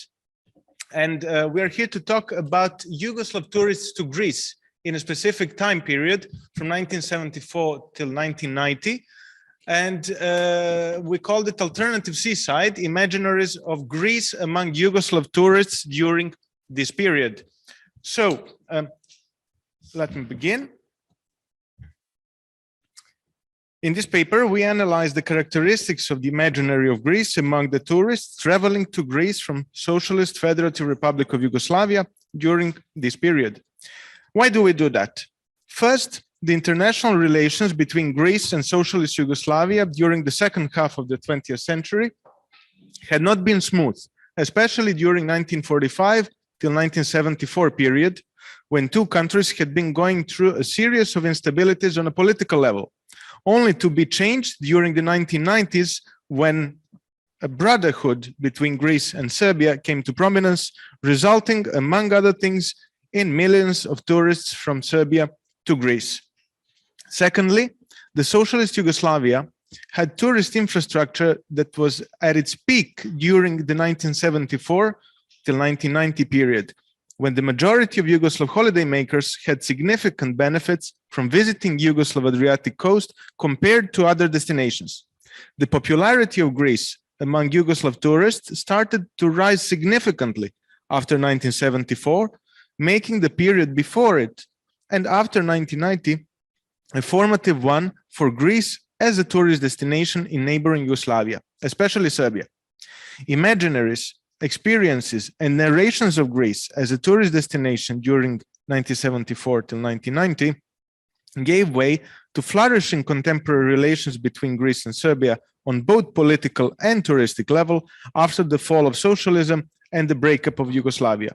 S10: And we are here to talk about Yugoslav tourists to Greece in a specific time period from 1974 till 1990. And we called it Alternative Seaside, Imaginaries of Greece among Yugoslav tourists during this period. So let me begin. In this paper, we analyze the characteristics of the imaginary of Greece among the tourists traveling to Greece from Socialist Federative Republic of Yugoslavia during this period. Why do we do that? First, the international relations between Greece and Socialist Yugoslavia during the second half of the 20th century had not been smooth, especially during 1945 till 1974 period, when two countries had been going through a series of instabilities on a political level, only to be changed during the 1990s when a brotherhood between Greece and Serbia came to prominence, resulting, among other things, in millions of tourists from Serbia to Greece. Secondly, the socialist Yugoslavia had tourist infrastructure that was at its peak during the 1974 till 1990 period, when the majority of Yugoslav holidaymakers had significant benefits from visiting Yugoslav Adriatic coast compared to other destinations. The popularity of Greece among Yugoslav tourists started to rise significantly after 1974, making the period before it and after 1990 a formative one for Greece as a tourist destination in neighboring Yugoslavia, especially Serbia. Imaginaries, experiences, and narrations of Greece as a tourist destination during 1974 till 1990 gave way to flourishing contemporary relations between Greece and Serbia on both political and touristic level after the fall of socialism and the breakup of Yugoslavia.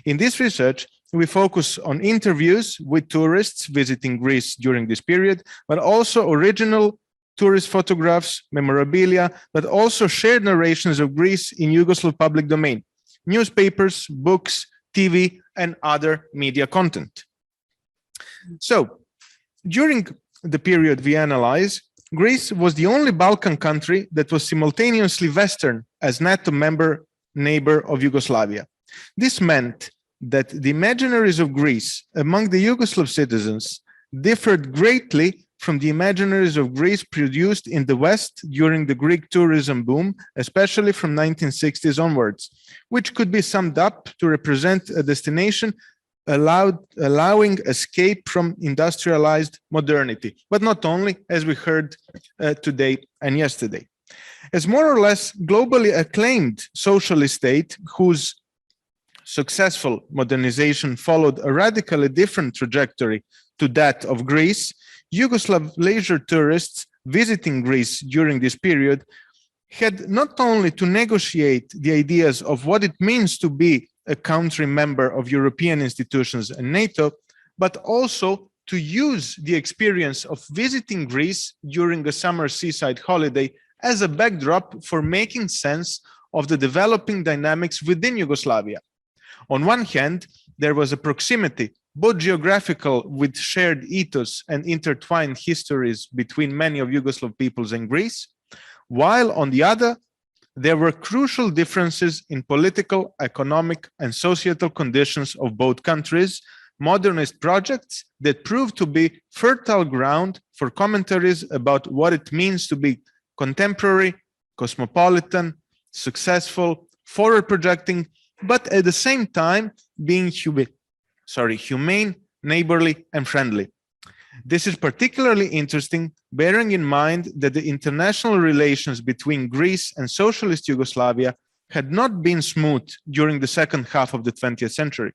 S10: In this research, we focus on interviews with tourists visiting Greece during this period, but also original tourist photographs, memorabilia, but also shared narrations of Greece in Yugoslav public domain, newspapers, books, TV, and other media content. So, during the period we analyze, Greece was the only Balkan country that was simultaneously Western as NATO member neighbor of Yugoslavia. This meant that the imaginaries of Greece among the Yugoslav citizens differed greatly from the imaginaries of Greece produced in the West during the Greek tourism boom, especially from 1960s onwards, which could be summed up to represent a destination allowing escape from industrialized modernity, but not only, as we heard today and yesterday. As more or less globally acclaimed socialist state whose successful modernization followed a radically different trajectory to that of Greece, Yugoslav leisure tourists visiting Greece during this period had not only to negotiate the ideas of what it means to be a country member of European institutions and NATO, but also to use the experience of visiting Greece during a summer seaside holiday as a backdrop for making sense of the developing dynamics within Yugoslavia. On one hand, there was a proximity, both geographical with shared ethos and intertwined histories between many of Yugoslav peoples and Greece, while on the other, there were crucial differences in political, economic, and societal conditions of both countries, modernist projects that proved to be fertile ground for commentaries about what it means to be contemporary, cosmopolitan, successful, forward projecting, but at the same time being humane, neighborly, and friendly. This is particularly interesting, bearing in mind that the international relations between Greece and socialist Yugoslavia had not been smooth during the second half of the 20th century,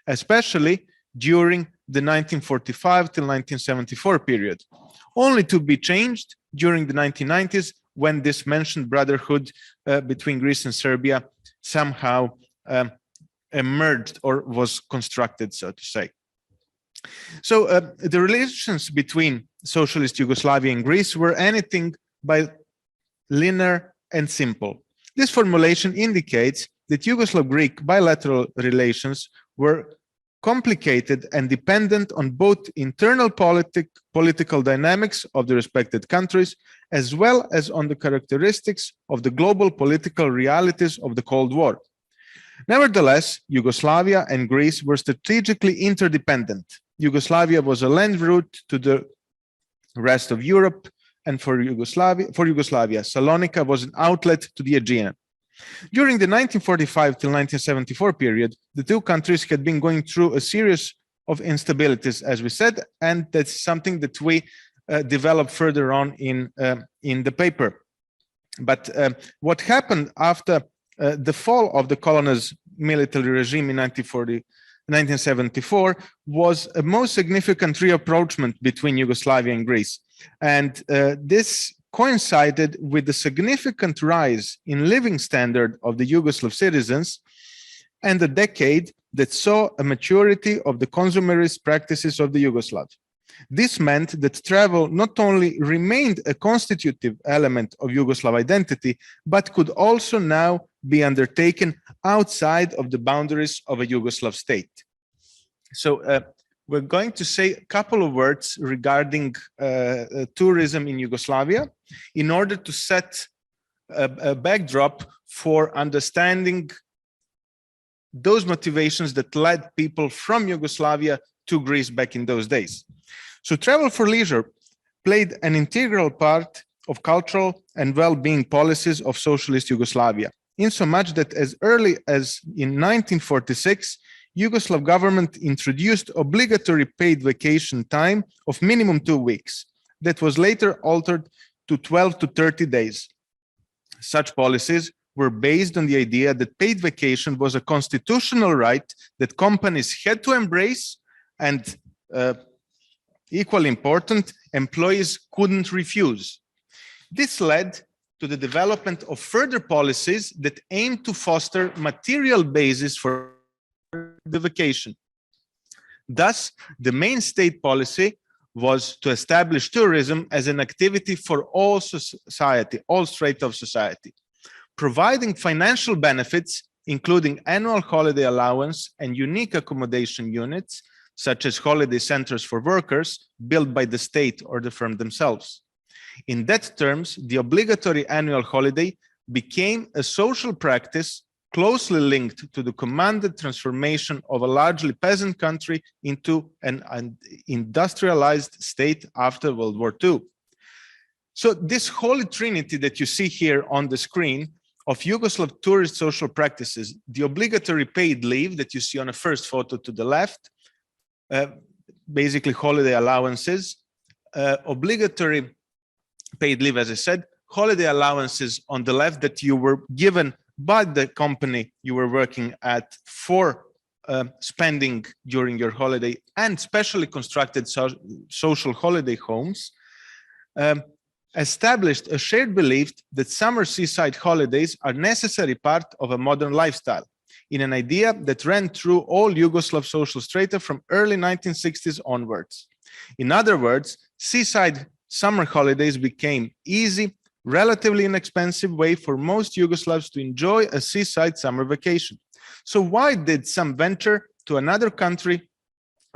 S10: especially during the 1945 till 1974 period, only to be changed during the 1990s when this mentioned brotherhood between Greece and Serbia somehow emerged or was constructed, so to say. So the relations between socialist Yugoslavia and Greece were anything but linear and simple. This formulation indicates that Yugoslav-Greek bilateral relations were complicated and dependent on both internal political dynamics of the respected countries, as well as on the characteristics of the global political realities of the Cold War. Nevertheless, Yugoslavia and Greece were strategically interdependent. Yugoslavia was a land route to the rest of Europe, and for Yugoslavia, Salonika was an outlet to the Aegean. During the 1945 till 1974 period, the two countries had been going through a series of instabilities, as we said, and that's something that we develop further on in the paper. But what happened after the fall of the colonist military regime in 1974 was a most significant reapproachment between Yugoslavia and Greece. And this coincided with the significant rise in living standard of the Yugoslav citizens and a decade that saw a maturity of the consumerist practices of the Yugoslav. This meant that travel not only remained a constitutive element of Yugoslav identity, but could also now be undertaken outside of the boundaries of a Yugoslav state. So we're going to say a couple of words regarding tourism in Yugoslavia in order to set a backdrop for understanding those motivations that led people from Yugoslavia to Greece back in those days. So travel for leisure played an integral part of cultural and well-being policies of socialist Yugoslavia, insomuch that as early as in 1946, Yugoslav government introduced obligatory paid vacation time of minimum 2 weeks, that was later altered to 12 to 30 days. Such policies were based on the idea that paid vacation was a constitutional right that companies had to embrace, and equally important, employees couldn't refuse. This led to the development of further policies that aimed to foster material basis for the vacation. Thus, the main state policy was to establish tourism as an activity for all society, all strata of society, providing financial benefits, including annual holiday allowance and unique accommodation units, such as holiday centers for workers built by the state or the firm themselves. In that terms, the obligatory annual holiday became a social practice closely linked to the commanded transformation of a largely peasant country into an industrialized state after World War II. So this holy trinity that you see here on the screen of Yugoslav tourist social practices, the obligatory paid leave that you see on the first photo to the left, basically holiday allowances, obligatory paid leave, as I said, holiday allowances on the left that you were given by the company you were working at for spending during your holiday, and specially constructed social holiday homes, established a shared belief that summer seaside holidays are necessary part of a modern lifestyle, in an idea that ran through all Yugoslav social strata from early 1960s onwards. In other words, seaside summer holidays became easy, relatively inexpensive way for most Yugoslavs to enjoy a seaside summer vacation. So why did some venture to another country,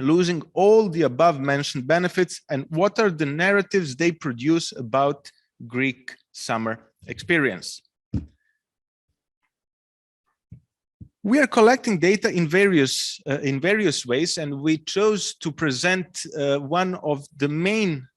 S10: losing all the above mentioned benefits, and what are the narratives they produce about Greek summer experience? We are collecting data in various ways, and we chose to present one of the main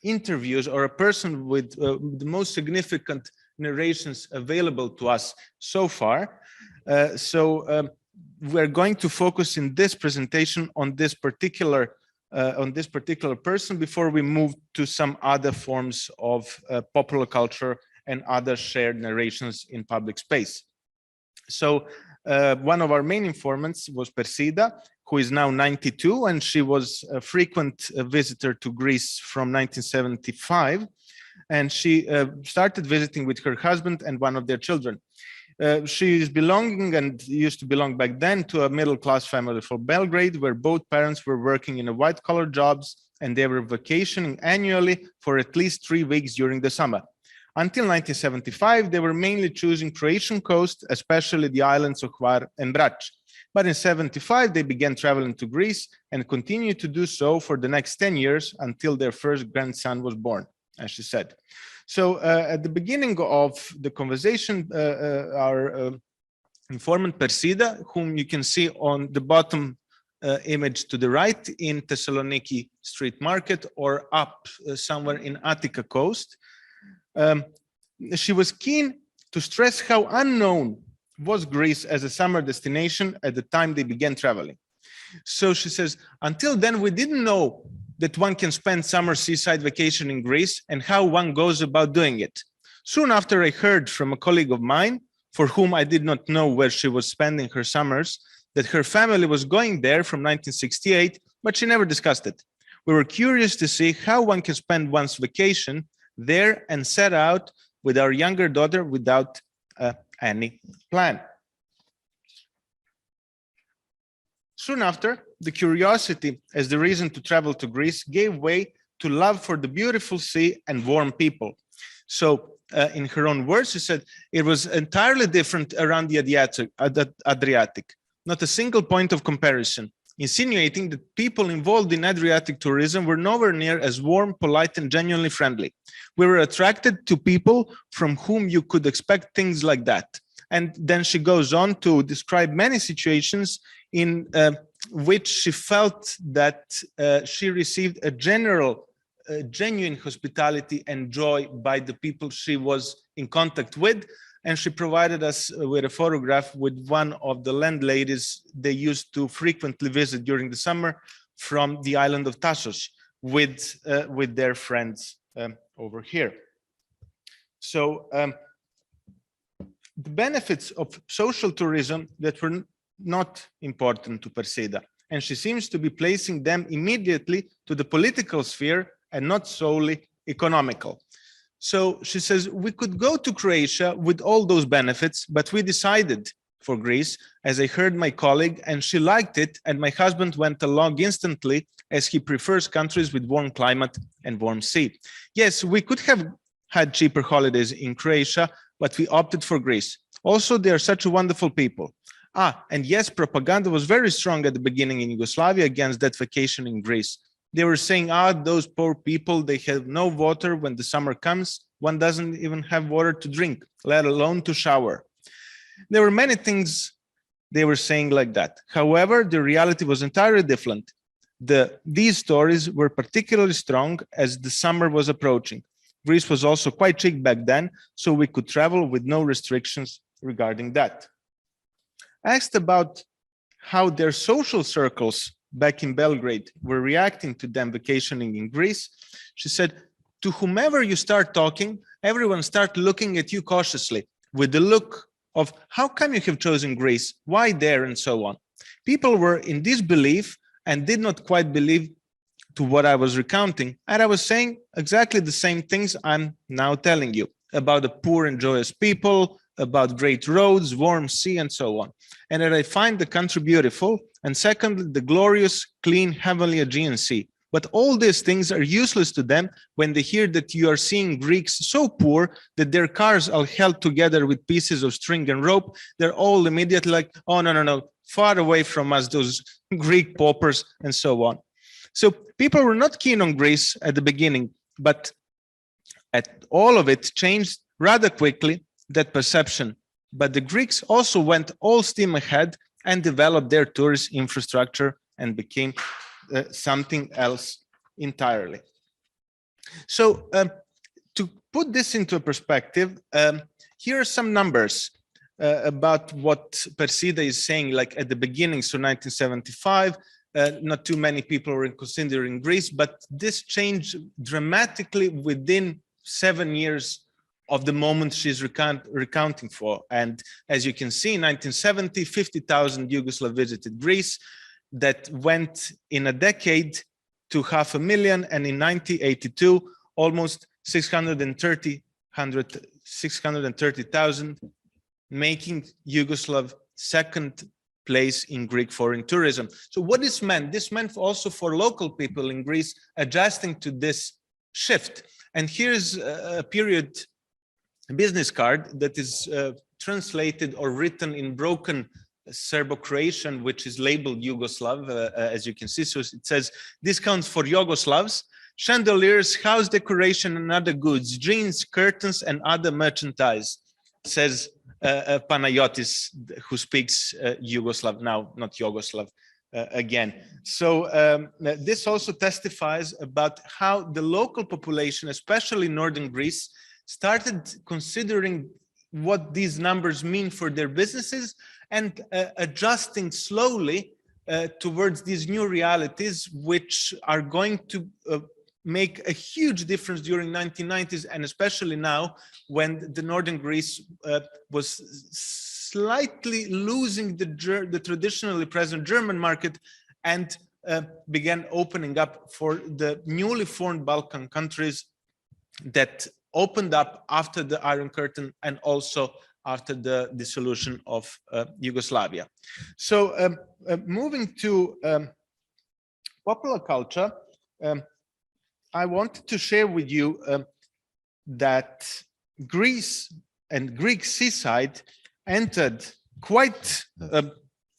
S10: interviews, or a person with the most significant narrations available to us so far. We're going to focus in this presentation on this particular person before we move to some other forms of popular culture and other shared narrations in public space. So one of our main informants was Persida, who is now 92, and she was a frequent visitor to Greece from 1975. And she started visiting with her husband and one of their children. She is belonging, and used to belong back then, to a middle-class family from Belgrade, where both parents were working in white-collar jobs, and they were vacationing annually for at least 3 weeks during the summer. Until 1975, they were mainly choosing Croatian coast, especially the islands of Hvar and Brač. But in 75, they began traveling to Greece and continued to do so for the next 10 years until their first grandson was born, as she said. So at the beginning of the conversation, our informant Persida, whom you can see on the bottom image to the right in Thessaloniki street market, or up somewhere in Attica coast, she was keen to stress how unknown was Greece as a summer destination at the time they began traveling. So she says, until then, we didn't know that one can spend summer seaside vacation in Greece and how one goes about doing it. Soon after, I heard from a colleague of mine, for whom I did not know where she was spending her summers, that her family was going there from 1968, but she never discussed it. We were curious to see how one can spend one's vacation there, and set out with our younger daughter without any plan. Soon after, the curiosity as the reason to travel to Greece gave way to love for the beautiful sea and warm people. So in her own words, she said, it was entirely different around the Adriatic, not a single point of comparison, insinuating that people involved in Adriatic tourism were nowhere near as warm, polite, and genuinely friendly. We were attracted to people from whom you could expect things like that. And then she goes on to describe many situations in which she felt that she received a genuine hospitality and joy by the people she was in contact with. And she provided us with a photograph with one of the landladies they used to frequently visit during the summer from the island of Tassos with their friends over here. So the benefits of social tourism that were not important to Persida, and she seems to be placing them immediately to the political sphere and not solely economical. So she says, we could go to Croatia with all those benefits, but we decided for Greece, as I heard my colleague, and she liked it, and my husband went along instantly, as he prefers countries with warm climate and warm sea. Yes, we could have had cheaper holidays in Croatia, but we opted for Greece. Also, they are such a wonderful people. And yes, propaganda was very strong at the beginning in Yugoslavia against that vacation in Greece. They were saying, those poor people, they have no water when the summer comes. One doesn't even have water to drink, let alone to shower. There were many things they were saying like that. However, the reality was entirely different. These stories were particularly strong as the summer was approaching. Greece was also quite cheap back then, so we could travel with no restrictions regarding that. Asked about how their social circles back in Belgrade were reacting to them vacationing in Greece, she said, to whomever you start talking, everyone start looking at you cautiously with the look of how come you have chosen Greece, why there, and so on. People were in disbelief and did not quite believe to what I was recounting, and I was saying exactly the same things I'm now telling you about the poor and joyous people, about great roads, warm sea, and so on. And that I find the country beautiful, and secondly, the glorious, clean, heavenly Aegean Sea. But all these things are useless to them when they hear that you are seeing Greeks so poor that their cars are held together with pieces of string and rope. They're all immediately like, oh, no, far away from us, those Greek paupers, and so on. So people were not keen on Greece at the beginning, but all of it changed rather quickly, that perception. But the Greeks also went all steam ahead and developed their tourist infrastructure and became something else entirely. So to put this into perspective, here are some numbers about what Persida is saying, like at the beginning, so 1975, not too many people were considering Greece, but this changed dramatically within 7 years of the moment she's recounting for. And as you can see, in 1970, 50,000 Yugoslavs visited Greece. That went in a decade to 500,000, and in 1982, almost 630,000, making Yugoslav second place in Greek foreign tourism. So what this meant? This meant also for local people in Greece adjusting to this shift. And here's a period business card that is translated or written in broken Serbo-Croatian, which is labeled Yugoslav, as you can see. So it says, discounts for Yugoslavs, chandeliers, house decoration and other goods, jeans, curtains, and other merchandise, says Panayotis, who speaks Yugoslav now, not Yugoslav again. So this also testifies about how the local population, especially in northern Greece, started considering what these numbers mean for their businesses and adjusting slowly towards these new realities, which are going to make a huge difference during 1990s, and especially now when the northern Greece was slightly losing the traditionally present German market and began opening up for the newly formed Balkan countries that opened up after the Iron Curtain and also after the dissolution of Yugoslavia. So moving to popular culture, I wanted to share with you that Greece and Greek seaside entered quite
S1: 3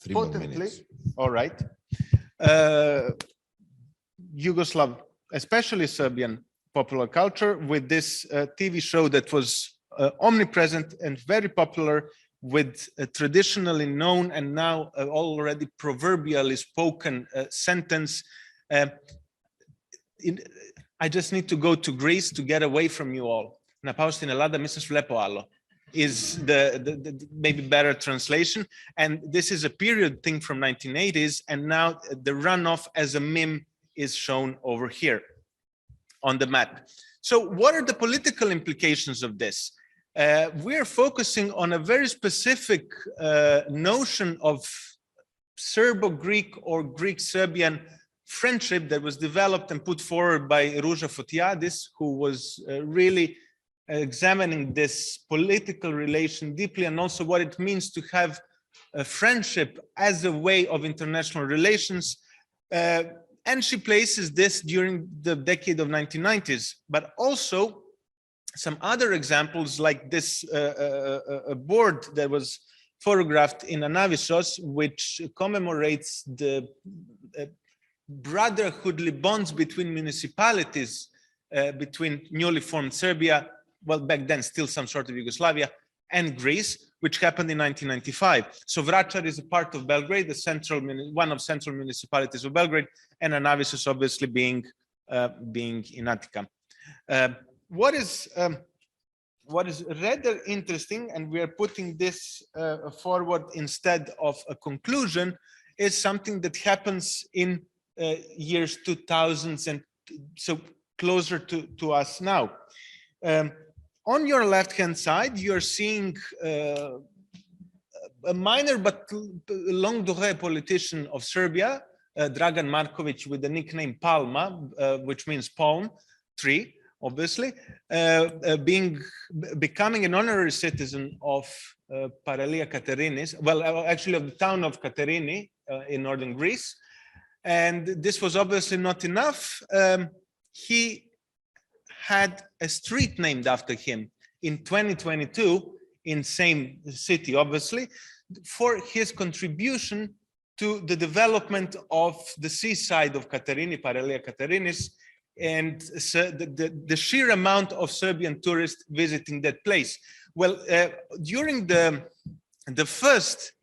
S1: more
S10: potently,
S1: minutes.
S10: all right, Yugoslav, especially Serbian popular culture with this TV show that was omnipresent and very popular, with a traditionally known and now already proverbially spoken sentence. I just need to go to Greece to get away from you all. Na πάω στην Ελλάδα, μη σας βλέπω άλλο, is the maybe better translation. And this is a period thing from 1980s, and now the runoff as a meme is shown over here on the map. So what are the political implications of this? We're focusing on a very specific notion of Serbo-Greek or Greek-Serbian friendship that was developed and put forward by Ruža Fotiadis, who was really examining this political relation deeply, and also what it means to have a friendship as a way of international relations. And she places this during the decade of 1990s, but also some other examples like this board that was photographed in Anavisos, which commemorates the brotherhoodly bonds between municipalities, between newly formed Serbia, well, back then still some sort of Yugoslavia, and Greece, which happened in 1995. So Vračar is a part of Belgrade, the central, one of central municipalities of Belgrade, and Anavisos obviously being in Attica. What is rather interesting, and we are putting this forward instead of a conclusion, is something that happens in years 2000s and so closer to us now. On your left-hand side, you're seeing a minor but longue durée politician of Serbia, Dragan Marković, with the nickname Palma, which means palm tree, obviously, becoming an honorary citizen of Paralia Katerinis, well, actually of the town of Katerini in northern Greece. And this was obviously not enough. He had a street named after him in 2022 in same city, obviously, for his contribution to the development of the seaside of Katerini, Paralia Katerinis, and the sheer amount of Serbian tourists visiting that place. Well, during the first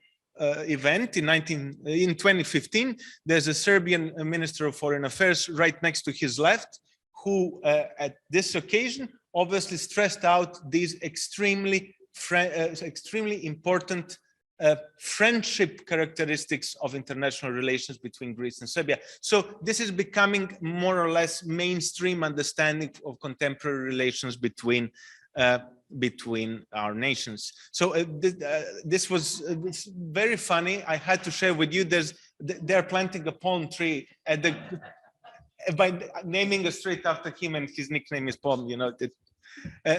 S10: event in 2015, there's a Serbian Minister of Foreign Affairs right next to his left, who at this occasion obviously stressed out these extremely important friendship characteristics of international relations between Greece and Serbia. So this is becoming more or less mainstream understanding of contemporary relations between our nations. So this was very funny. I had to share with you. They're planting a palm tree at the by naming a street after him, and his nickname is Palm. You know.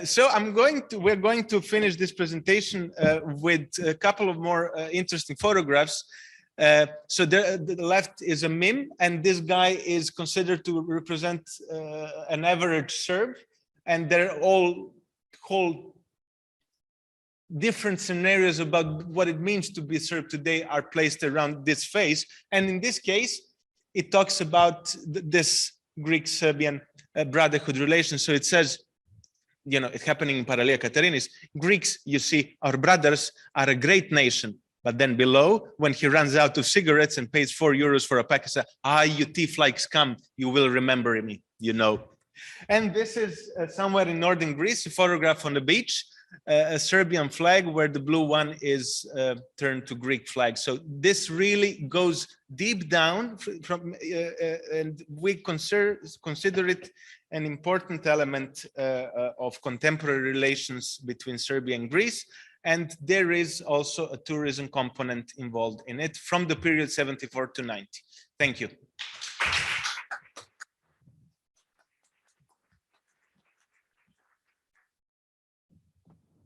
S10: So we're going to finish this presentation with a couple of more interesting photographs. So the left is a meme, and this guy is considered to represent an average Serb, and they're all whole different scenarios about what it means to be Serb today are placed around this face. And in this case, it talks about this Greek-Serbian brotherhood relation. So it says, you know, it's happening in Paralia Katerinis. Greeks, you see, our brothers are a great nation. But then below, when he runs out of cigarettes and pays €4 for a pack, he says, you thief like scum, you will remember me, you know. And this is somewhere in northern Greece, a photograph on the beach, a Serbian flag where the blue one is turned to Greek flag. So this really goes deep down and we consider it an important element of contemporary relations between Serbia and Greece. And there is also a tourism component involved in it from the period 74 to 90. Thank you.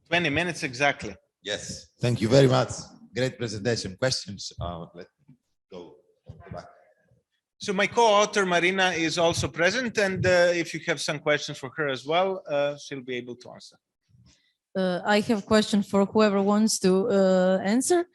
S10: "20 minutes exactly.
S1: Yes, thank you very much. Great presentation. Questions? Let me go on the back.
S10: So my co-author Marina is also present, and if you have some questions for her as well, she'll be able to answer.
S2: I have a question for whoever wants to answer.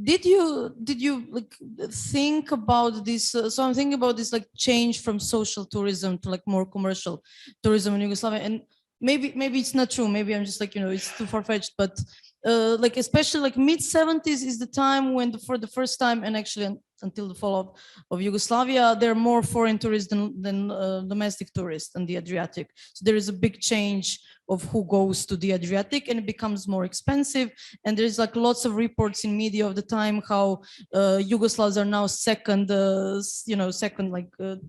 S2: Did you like think about this? So I'm thinking about this like change from social tourism to like more commercial tourism in Yugoslavia, and maybe it's not true. Maybe I'm just like, you know, it's too far-fetched, but like especially like mid-70s is the time when for the first time, and actually until the fall of Yugoslavia, there are more foreign tourists than domestic tourists on the Adriatic. So there is a big change of who goes to the Adriatic, and it becomes more expensive. And there's like lots of reports in media of the time how Yugoslavs are now second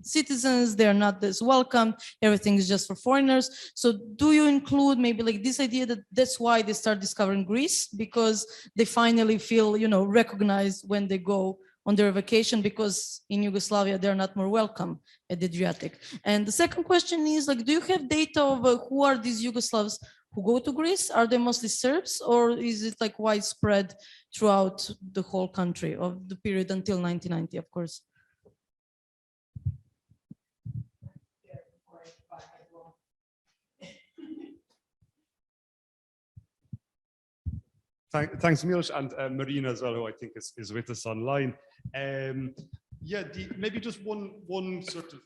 S2: citizens. They're not as welcome. Everything is just for foreigners. So do you include maybe like this idea that that's why they start discovering Greece, because they finally feel, you know, recognized when they go on their vacation, because in Yugoslavia they're not more welcome at the Adriatic? And the second question is like, do you have data of who are these Yugoslavs who go to Greece? Are they mostly Serbs, or is it like widespread throughout the whole country of the period until 1990, of course?
S5: Thanks, Milos, and Marina as well, who I think is with us online. Yeah, maybe just one sort of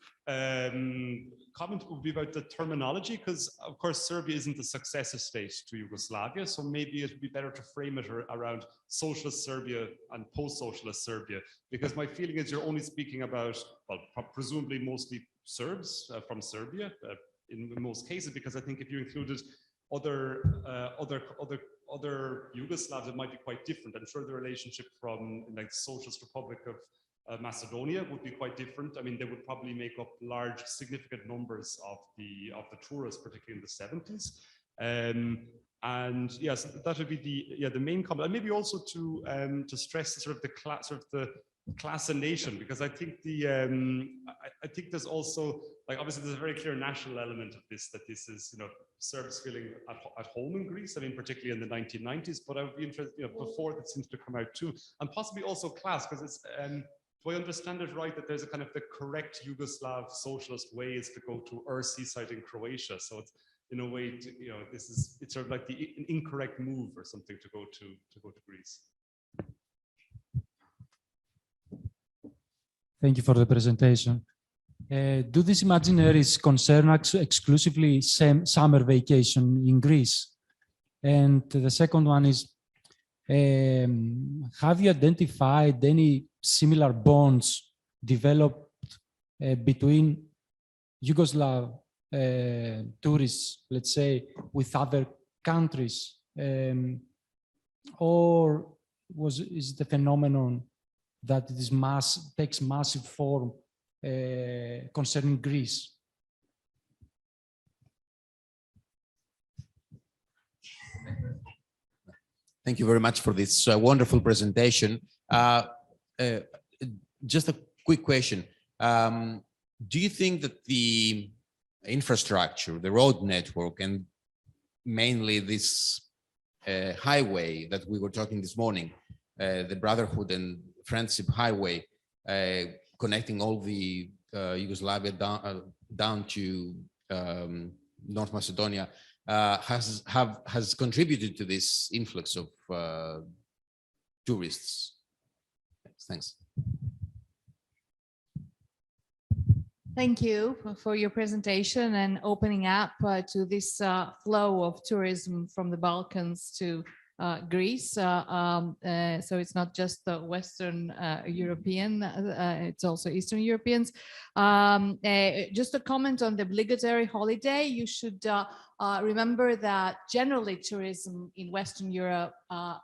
S5: comment would be about the terminology, because of course Serbia isn't a successor state to Yugoslavia, so maybe it would be better to frame it around socialist Serbia and post-socialist Serbia, because my feeling is you're only speaking about, well, presumably mostly Serbs from Serbia in most cases, because I think if you included other Yugoslavs, it might be quite different. I'm sure the relationship from like the Socialist Republic of Macedonia would be quite different. I mean, they would probably make up large, significant numbers of the tourists, particularly in the 70s. And yes, that would be the main comment. And maybe also to stress sort of the class and nation, because I think I think there's also, like, obviously there's a very clear national element of this, that this is, you know, Serbs feeling at home in Greece. I mean, particularly in the 1990s, but I would be interested, you know, before that seems to come out too, and possibly also class, because it's, do I understand it right that there's a kind of the correct Yugoslav socialist way is to go to our seaside in Croatia? So it's in a way, you know, it's sort of like the incorrect move or something to go to Greece.
S11: Thank you for the presentation. Do these imaginaries concern exclusively summer vacation in Greece? And the second one is, have you identified any similar bonds developed between Yugoslav tourists, let's say, with other countries? Or is the phenomenon that it is takes massive form concerning Greece?
S1: Thank you very much for this wonderful presentation. Just a quick question. Do you think that the infrastructure, the road network, and mainly this highway that we were talking this morning, the Brotherhood and Friendship Highway, connecting all the Yugoslavia down to North Macedonia, has contributed to this influx of tourists? Thanks.
S3: Thank you for your presentation and opening up to this flow of tourism from the Balkans to Greece. So it's not just the Western European, it's also Eastern Europeans. Just a comment on the obligatory holiday. You should remember that generally tourism in Western Europe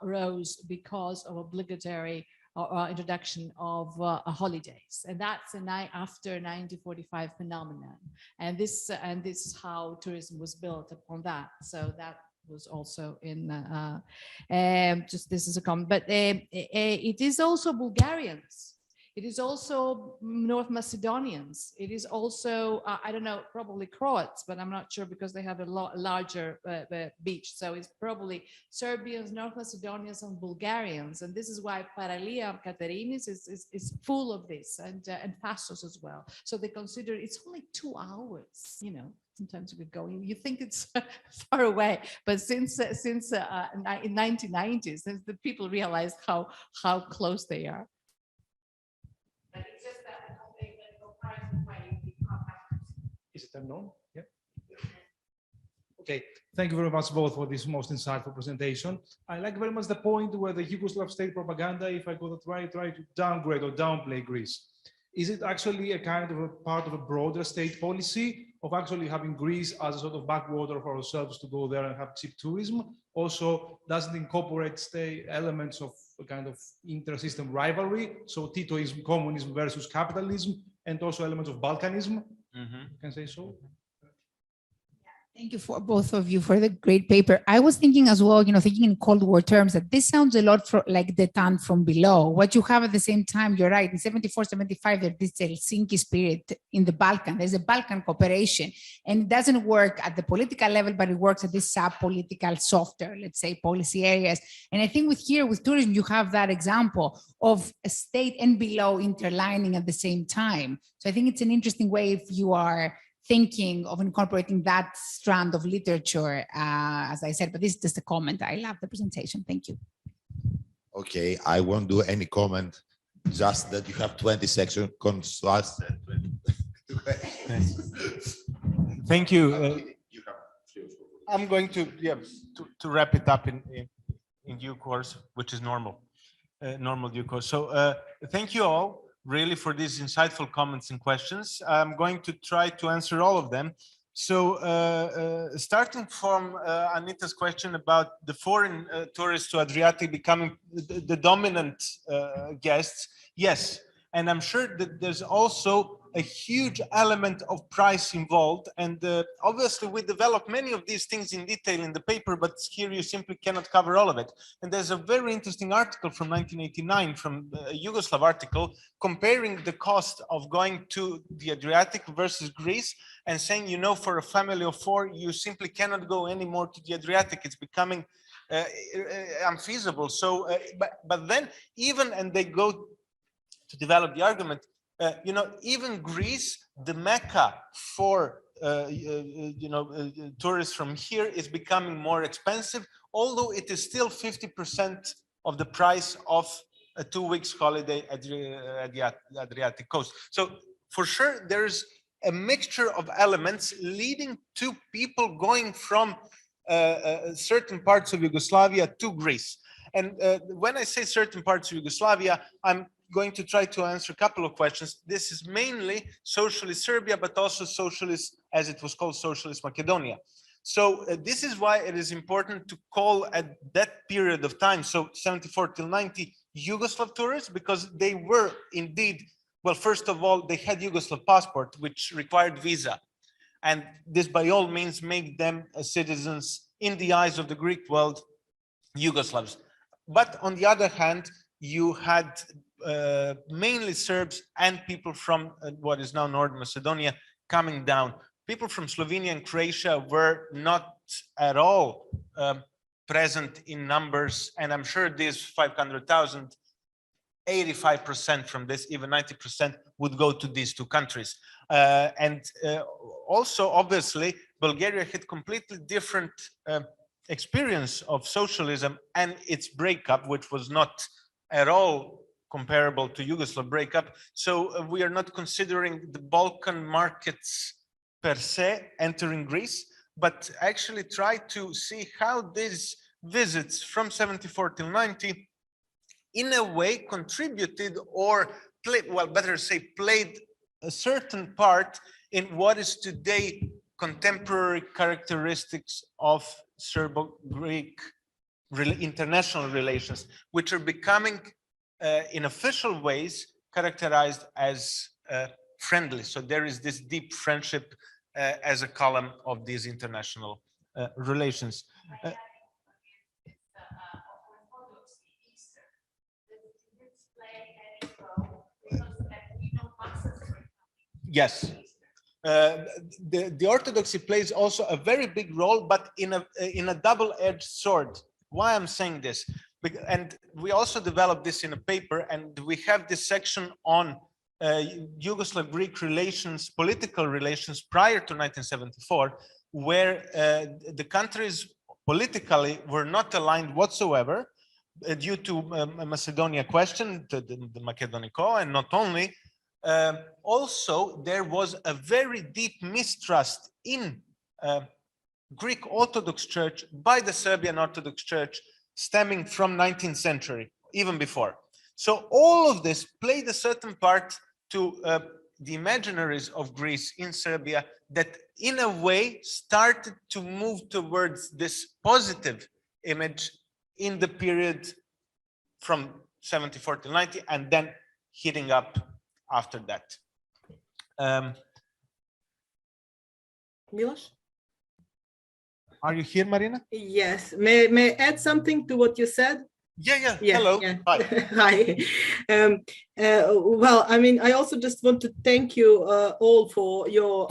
S3: rose because of obligatory introduction of holidays, and that's after 1945 phenomenon. And this is how tourism was built upon that. So that was also in just this is a comment, but it is also Bulgarians. It is also North Macedonians. It is also, I don't know, probably Croats, but I'm not sure because they have a larger beach. So it's probably Serbians, North Macedonians, and Bulgarians. And this is why Paralia Katerinis is full of this, and Passos as well. So they consider it's only 2 hours, you know. Sometimes we're going, you think it's far away, but since in 1990s, since the people realized how close they are. But it's just that
S12: Is it unknown? Yeah. Okay, thank you very much both for this most insightful presentation. I like very much the point where the Yugoslav state propaganda, if I got it right, try to downgrade or downplay Greece. Is it actually a kind of a part of a broader state policy of actually having Greece as a sort of backwater for ourselves to go there and have cheap tourism? Also, does it incorporate state elements of a kind of inter-system rivalry? So Titoism, communism versus capitalism, and also elements of Balkanism? Can say so?
S8: Thank you for both of you for the great paper. I was thinking as well, you know, thinking in Cold War terms, that this sounds a lot like detente from below. What you have at the same time, you're right, in 74, 75, there's this Helsinki spirit in the Balkan. There's a Balkan cooperation, and it doesn't work at the political level, but it works at this sub-political, softer, let's say, policy areas. And I think with tourism, you have that example of a state and below interlining at the same time. So I think it's an interesting way if you are thinking of incorporating that strand of literature, as I said, but this is just a comment. I love the presentation. Thank you.
S1: Okay, I won't do any comment, just that you have 20 seconds.
S10: Thank you. I'm going to wrap it up in due course, which is normal due course. So thank you all really for these insightful comments and questions. I'm going to try to answer all of them. So starting from Anita's question about the foreign tourists to Adriatic becoming the dominant guests, yes. And I'm sure that there's also a huge element of price involved. And obviously we develop many of these things in detail in the paper, but here you simply cannot cover all of it. And there's a very interesting article from 1989 from a Yugoslav article comparing the cost of going to the Adriatic versus Greece and saying, you know, for a family of 4, you simply cannot go anymore to the Adriatic. It's becoming unfeasible. So, but then even, and they go to develop the argument, you know, even Greece, the Mecca for tourists from here, is becoming more expensive, although it is still 50% of the price of a 2 weeks holiday at the Adriatic coast. So for sure, there's a mixture of elements leading to people going from certain parts of Yugoslavia to Greece. And when I say certain parts of Yugoslavia, I'm going to try to answer a couple of questions. This is mainly socialist Serbia, but also socialist, as it was called, socialist Macedonia. So this is why it is important to call at that period of time, so 74 till 90, Yugoslav tourists, because they were indeed, well, first of all, they had Yugoslav passport, which required visa. And this by all means made them citizens in the eyes of the Greek world, Yugoslavs. But on the other hand, you had mainly Serbs and people from what is now North Macedonia coming down. People from Slovenia and Croatia were not at all present in numbers, and I'm sure these 500,000, 85% from this, even 90% would go to these 2 countries. Also, obviously, Bulgaria had completely different experience of socialism and its breakup, which was not at all comparable to Yugoslav breakup. So we are not considering the Balkan markets per se entering Greece, but actually try to see how these visits from 74 till 90 in a way contributed or played, well, better say played a certain part in what is today contemporary characteristics of Serbo-Greek international relations, which are becoming in official ways characterized as friendly. So there is this deep friendship as a column of these international relations. Yes. The orthodoxy plays also a very big role, but in a double-edged sword. Why I'm saying this? And we also developed this in a paper, and we have this section on Yugoslav Greek relations, political relations prior to 1974, where the countries politically were not aligned whatsoever due to a Macedonia question, the Makedoniko, and not only. Also, there was a very deep mistrust in Greek Orthodox Church by the Serbian Orthodox Church stemming from 19th century, even before. So all of this played a certain part to the imaginaries of Greece in Serbia that in a way started to move towards this positive image in the period from 74 to 90 and then heating up after that.
S13: Milos?
S10: Are you here, Marina?
S13: Yes. May I add something to what you said?
S10: Yeah. Hello.
S13: Yeah.
S10: Hi.
S13: Hi. Well, I mean, I also just want to thank you all for your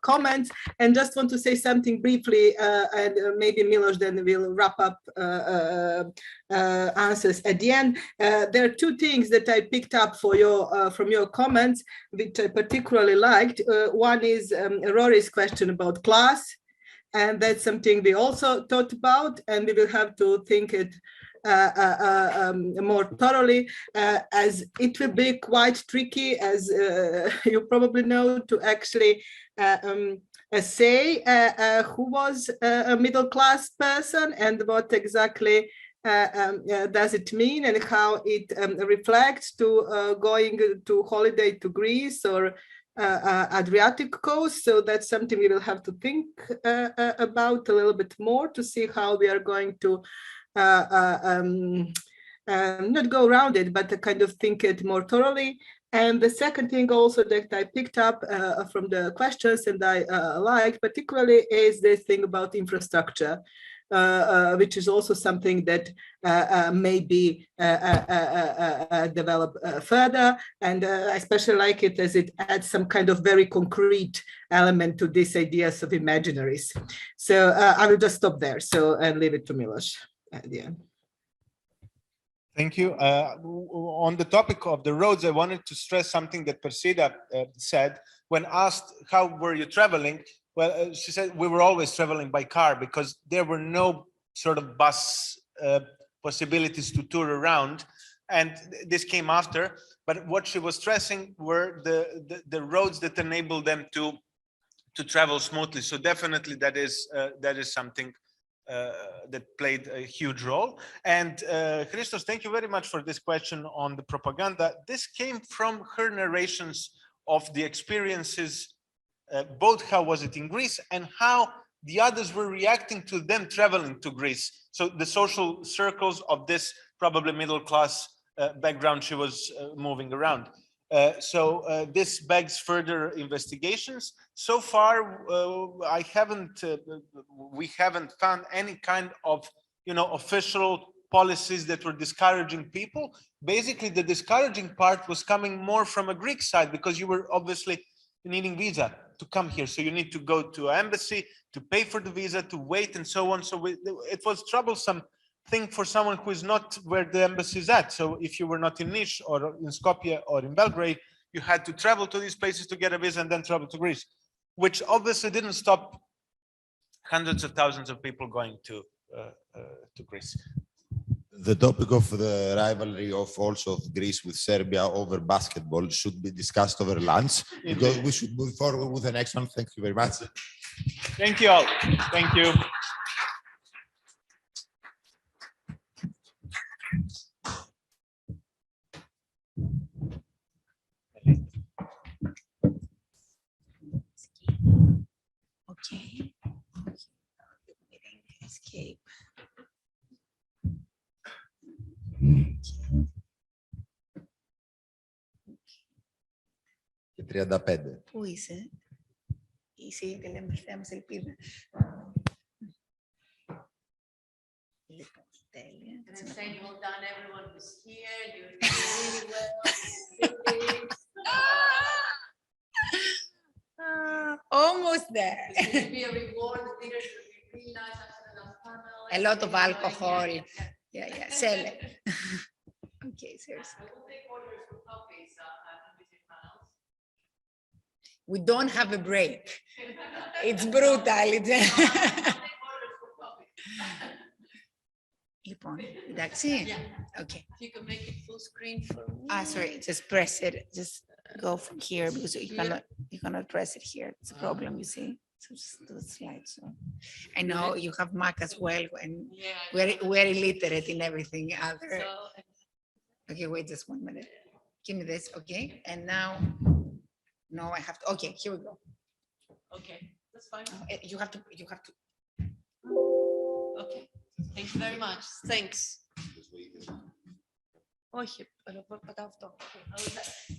S13: comments, and just want to say something briefly, and maybe Milos then will wrap up answers at the end. There are two things that I picked up for your from your comments, which I particularly liked. One is Rory's question about class, and that's something we also thought about, and we will have to think it more thoroughly, as it will be quite tricky, as you probably know, to actually say who was a middle-class person and what exactly does it mean, and how it reflects to going to holiday to Greece or Adriatic coast. So that's something we will have to think about a little bit more to see how we are going to not go around it, but to kind of think it more thoroughly. And the second thing also that I picked up from the questions and I liked particularly is this thing about infrastructure, which is also something that may be developed further. And I especially like it as it adds some kind of very concrete element to these ideas of imaginaries. So I will just stop there and leave it to Milos at the end.
S10: Thank you. On the topic of the roads, I wanted to stress something that Persida said when asked, how were you traveling? Well, she said, we were always traveling by car because there were no sort of bus possibilities to tour around. And this came after. But what she was stressing were the roads that enabled them to travel smoothly. So definitely that is something that played a huge role. And Christos, thank you very much for this question on the propaganda. This came from her narrations of the experiences, both how was it in Greece and how the others were reacting to them traveling to Greece. So the social circles of this probably middle class background she was moving around. So this begs further investigations. So far, we haven't found any kind of, official policies that were discouraging people. Basically, the discouraging part was coming more from a Greek side because you were obviously needing visa to come here. So you need to go to an embassy to pay for the visa, to wait and so on. So it was troublesome thing for someone who is not where the embassy is at. So if you were not in Niš or in Skopje or in Belgrade, you had to travel to these places to get a visa and then travel to Greece, which obviously didn't stop hundreds of thousands of people going to Greece.
S1: The topic of the rivalry of Greece with Serbia over basketball should be discussed over lunch, because we should move forward with the next one. Thank you very much.
S10: Thank you all. Thank you.
S14: Okay. Escape.
S1: Και 35.
S14: Πού είσαι? Είσαι η τελευταία μας ελπίδα. Λοιπόν, τέλεια.
S4: And I'm saying well done, everyone who's here. You're doing really well.
S8: Almost there.
S4: There's going to be a reward. The dinners will be really nice after the last panel.
S8: A lot of
S4: Really enjoying
S8: alcohol.
S4: it.
S8: Yeah, sell it. Okay, seriously.
S4: I will take orders for coffees in between panels.
S8: We don't have a break. It's brutal. Λοιπόν, εντάξει. Okay.
S4: If you can make it full screen for me.
S8: Sorry, just press it. Just go from here because you cannot press it here. It's a problem, you see. So just do the slide. So I know you have Mac as well, and we're illiterate in everything other. Okay, wait just 1 minute. Give me this, okay? And now, no, I have to. Okay, here we go.
S4: Okay, that's fine.
S8: You have to.
S4: Okay, thank you very much. Thanks. Όχι, πατάω αυτό.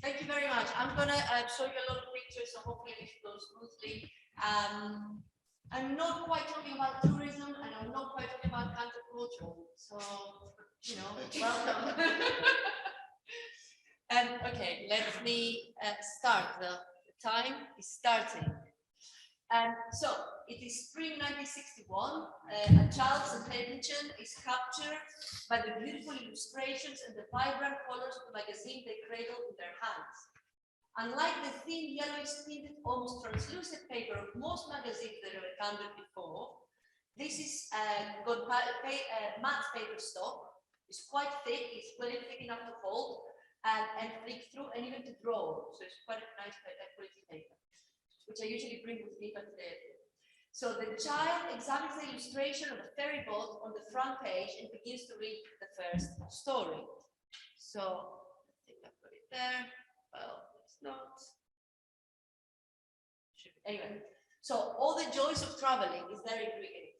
S4: Thank you very much. I'm gonna show you a lot of pictures, so hopefully this goes smoothly. I'm not quite talking about tourism, and I'm not quite talking about counterculture. So, you know, welcome. Okay, let me start. The time is starting. So, it is spring 1961. A child's attention is captured by the beautiful illustrations and the vibrant colors of the magazine they cradle in their hands. Unlike the thin, yellowish tinted, almost translucent paper of most magazines that have encountered before, this is got matte paper stock. It's quite thick. It's very thick enough to hold and flick through and even to draw. So it's quite a nice quality paper, which I usually bring with me, but so the child examines the illustration of a ferry boat on the front page and begins to read the first story. So I think I've got it there. Well, it's not. Anyway, so all the joys of traveling is there in Crete,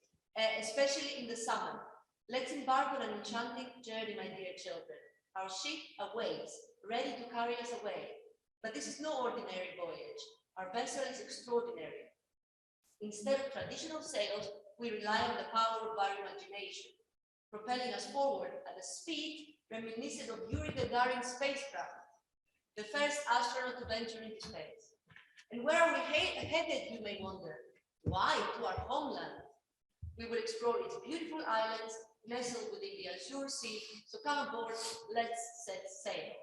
S4: especially in the summer. Let's embark on an enchanting journey, my dear children. Our ship awaits, ready to carry us away. But this is no ordinary voyage. Our vessel is extraordinary. Instead of traditional sails, we rely on the power of our imagination, propelling us forward at a speed reminiscent of Yuri Gagarin's spacecraft, the first astronaut to venture into space. And where are we headed, you may wonder? Why? To our homeland. We will explore its beautiful islands nestled within the azure sea. So come aboard, let's set sail.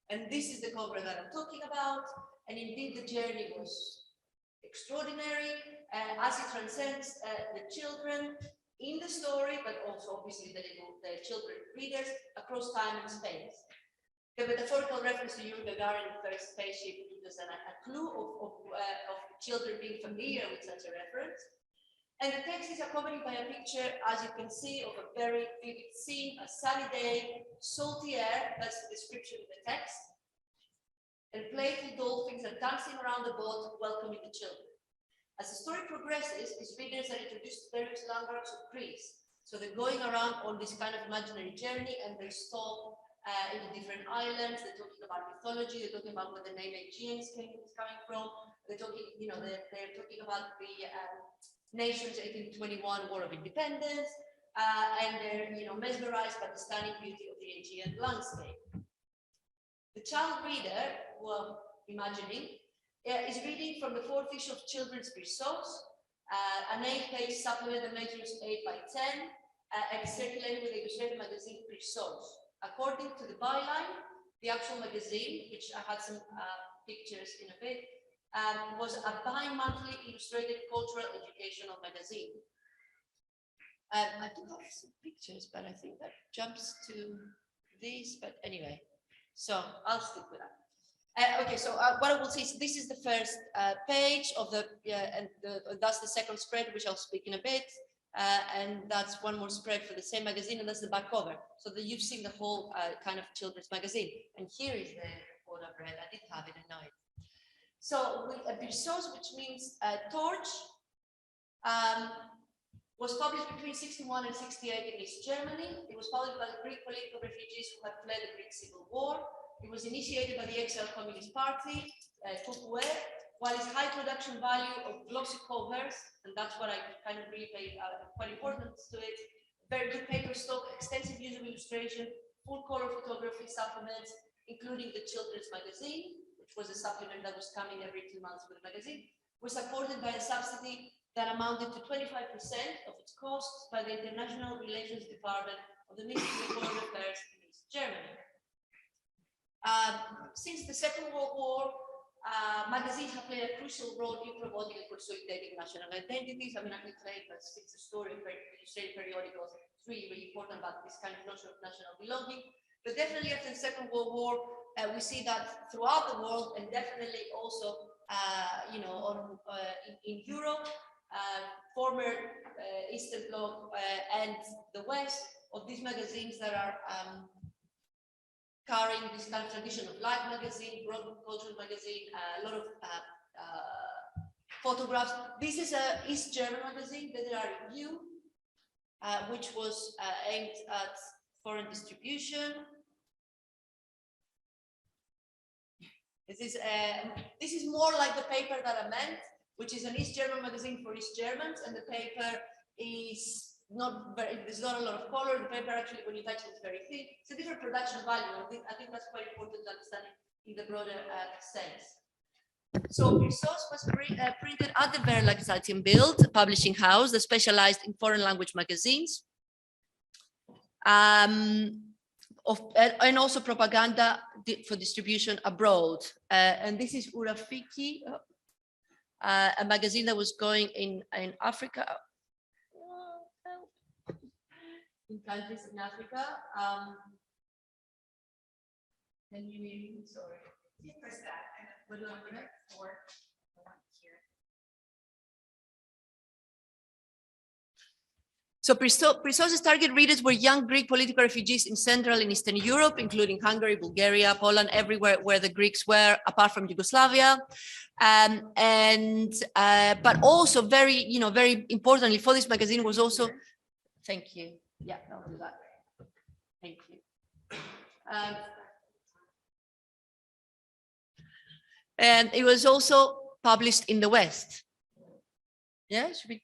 S4: And this is the cover that I'm talking about. And indeed, the journey was extraordinary as it transcends the children in the story, but also obviously the children readers across time and space. The metaphorical reference to Yuri Gagarin, the first spaceship, gives us a clue of children being familiar with such a reference. And the text is accompanied by a picture, as you can see, of a very vivid scene, a sunny day, salty air, that's the description of the text. And playful dolphins are dancing around the boat, welcoming the children. As the story progresses, its readers are introduced to various landmarks of Greece. So they're going around on this kind of imaginary journey, and they stop in the different islands. They're talking about mythology. They're talking about where the name Aegean is coming from. They're talking, they're talking about the nation's 1821 War of Independence, and they're, mesmerized by the stunning beauty of the Aegean landscape. The child reader, well, imagining, is reading from the fourth issue of Children's Discourses, an 8-page supplement that measures 8 by 10, and is circulated with the illustrated magazine Discourses. According to the byline, the actual magazine, which I had some pictures in a bit, was a bi-monthly illustrated cultural educational magazine. I do have some pictures, but I think that jumps to these, but anyway. So I'll stick with that. Okay, so what I will see is this is the first page of that's the second spread, which I'll speak in a bit. And that's one more spread for the same magazine, and that's the back cover. So that you've seen the whole kind of children's magazine. And here is the what I've read. I did have it, I know it. So with a Discourse, which means torch, was published between 61 and 68 in East Germany. It was published by the Greek political refugees who had fled the Greek Civil War. It was initiated by the exiled Communist Party, PPE, while its high production value of glossy covers, and that's what I kind of really pay quite importance to it, very good paper stock, extensive use of illustration, full color photography supplements, including the children's magazine, which was a supplement that was coming every 2 months with the magazine, was supported by a subsidy that amounted to 25% of its costs by the International Relations Department of the Ministry of Foreign Affairs in East Germany. Since the Second World War, magazines have played a crucial role in promoting and consolidating national identities. I mean, I can claim that it's a story of illustrated periodicals. It's really, really important about this kind of notion of national belonging. But definitely after the Second World War, we see that throughout the world, and definitely also, you know, in Europe, former Eastern Bloc and the West, of these magazines that are carrying this kind of tradition of Life magazine, broad cultural magazine, a lot of photographs. This is a East German magazine, the Review, which was aimed at foreign distribution. This is more like the paper that I meant, which is an East German magazine for East Germans, and the paper is not very, there's not a lot of color. The paper actually, when you touch it, is very thin. It's a different production value. I think that's quite important to understand in the broader sense. So Resource was printed at the Verlagszeitschrift Bild publishing house that specialized in foreign language magazines. And also propaganda for distribution abroad. And this is Urafiki, a magazine that was going in Africa. In countries in Africa. Can you hear me? Sorry. You press that. What do I press? Or here. So Prisos's target readers were young Greek political refugees in Central and Eastern Europe, including Hungary, Bulgaria, Poland, everywhere where the Greeks were, apart from Yugoslavia. But also very, you know, very importantly for this magazine was also, thank you. Yeah, I'll do that. Thank you. And it was also published in the West. Yeah, should be.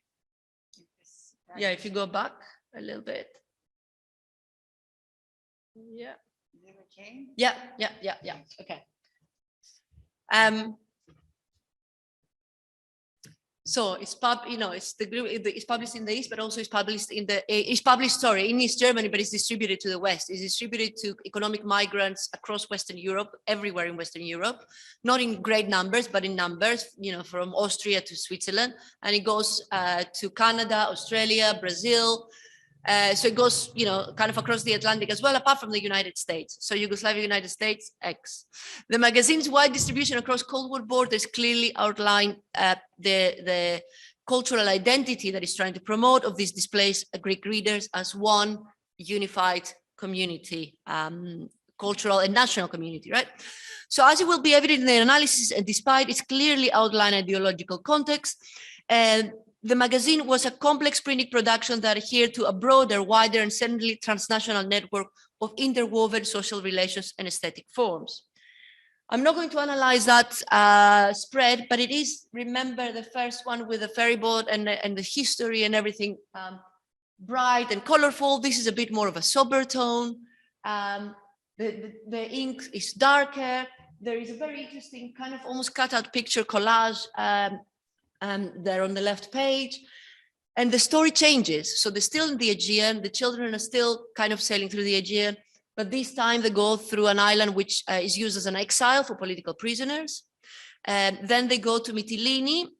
S4: Yeah, if you go back a little bit. Yeah. Yeah. Okay. So it's it's published in the East, but also it's published in in East Germany, but it's distributed to the West. It's distributed to economic migrants across Western Europe, everywhere in Western Europe, not in great numbers, but in numbers, you know, from Austria to Switzerland, and it goes to Canada, Australia, Brazil. So it goes, you know, kind of across the Atlantic as well, apart from the United States. So Yugoslavia, United States, X. The magazine's wide distribution across Cold War borders clearly outline the cultural identity that is trying to promote of these displaced Greek readers as one unified community, cultural and national community, right? So as it will be evident in the analysis, and despite its clearly outlined ideological context, the magazine was a complex printing production that adhered to a broader, wider, and certainly transnational network of interwoven social relations and aesthetic forms. I'm not going to analyze that spread, but it is, remember, the first one with the ferry boat and the history and everything, bright and colorful. This is a bit more of a sober tone. The ink is darker. There is a very interesting kind of almost cut-out picture collage there on the left page, and the story changes. So they're still in the Aegean, the children are still kind of sailing through the Aegean, but this time they go through an island which is used as an exile for political prisoners. And then they go to Mytilene,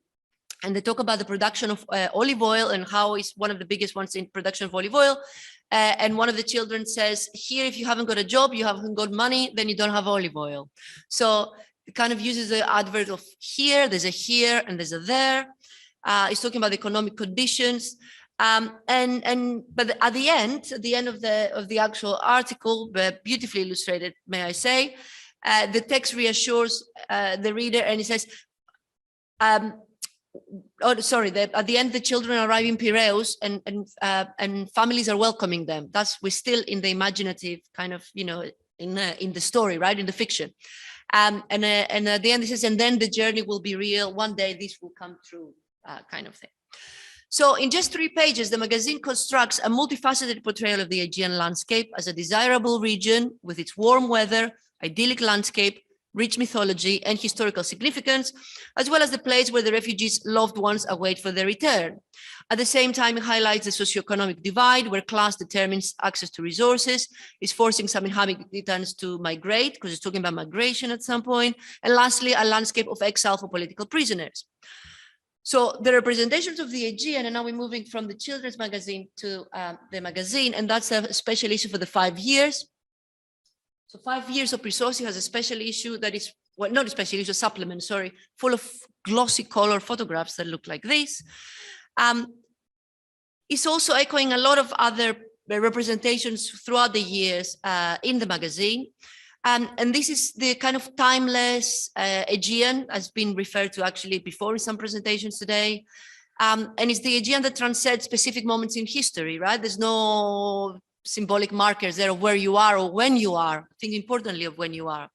S4: and they talk about the production of olive oil and how it's one of the biggest ones in production of olive oil. And one of the children says, here, if you haven't got a job, you haven't got money, then you don't have olive oil. So it kind of uses the advert of here, there's a here, and there's a there. It's talking about the economic conditions. But at the end of the actual article, beautifully illustrated, may I say, the text reassures the reader, and it says, at the end, the children arrive in Piraeus, and families are welcoming them. We're still in the imaginative kind of, you know, in the story, right, in the fiction. And at the end, it says, and then the journey will be real. One day this will come true, kind of thing. So in just 3 pages, the magazine constructs a multifaceted portrayal of the Aegean landscape as a desirable region with its warm weather, idyllic landscape, rich mythology, and historical significance, as well as the place where the refugees' loved ones await for their return. At the same time, it highlights the socioeconomic divide, where class determines access to resources, is forcing some inhabitants to migrate, because it's talking about migration at some point, and lastly, a landscape of exile for political prisoners. So the representations of the Aegean, and now we're moving from the children's magazine to the magazine, and that's a special issue for the 5 years. So 5 years of Prisossi has a special issue that is, well, not a special issue, a supplement, sorry, full of glossy color photographs that look like this. It's also echoing a lot of other representations throughout the years in the magazine. And this is the kind of timeless Aegean, has been referred to actually before in some presentations today. And it's the Aegean that transcends specific moments in history, right? There's no symbolic markers there of where you are or when you are. Think importantly of when you are.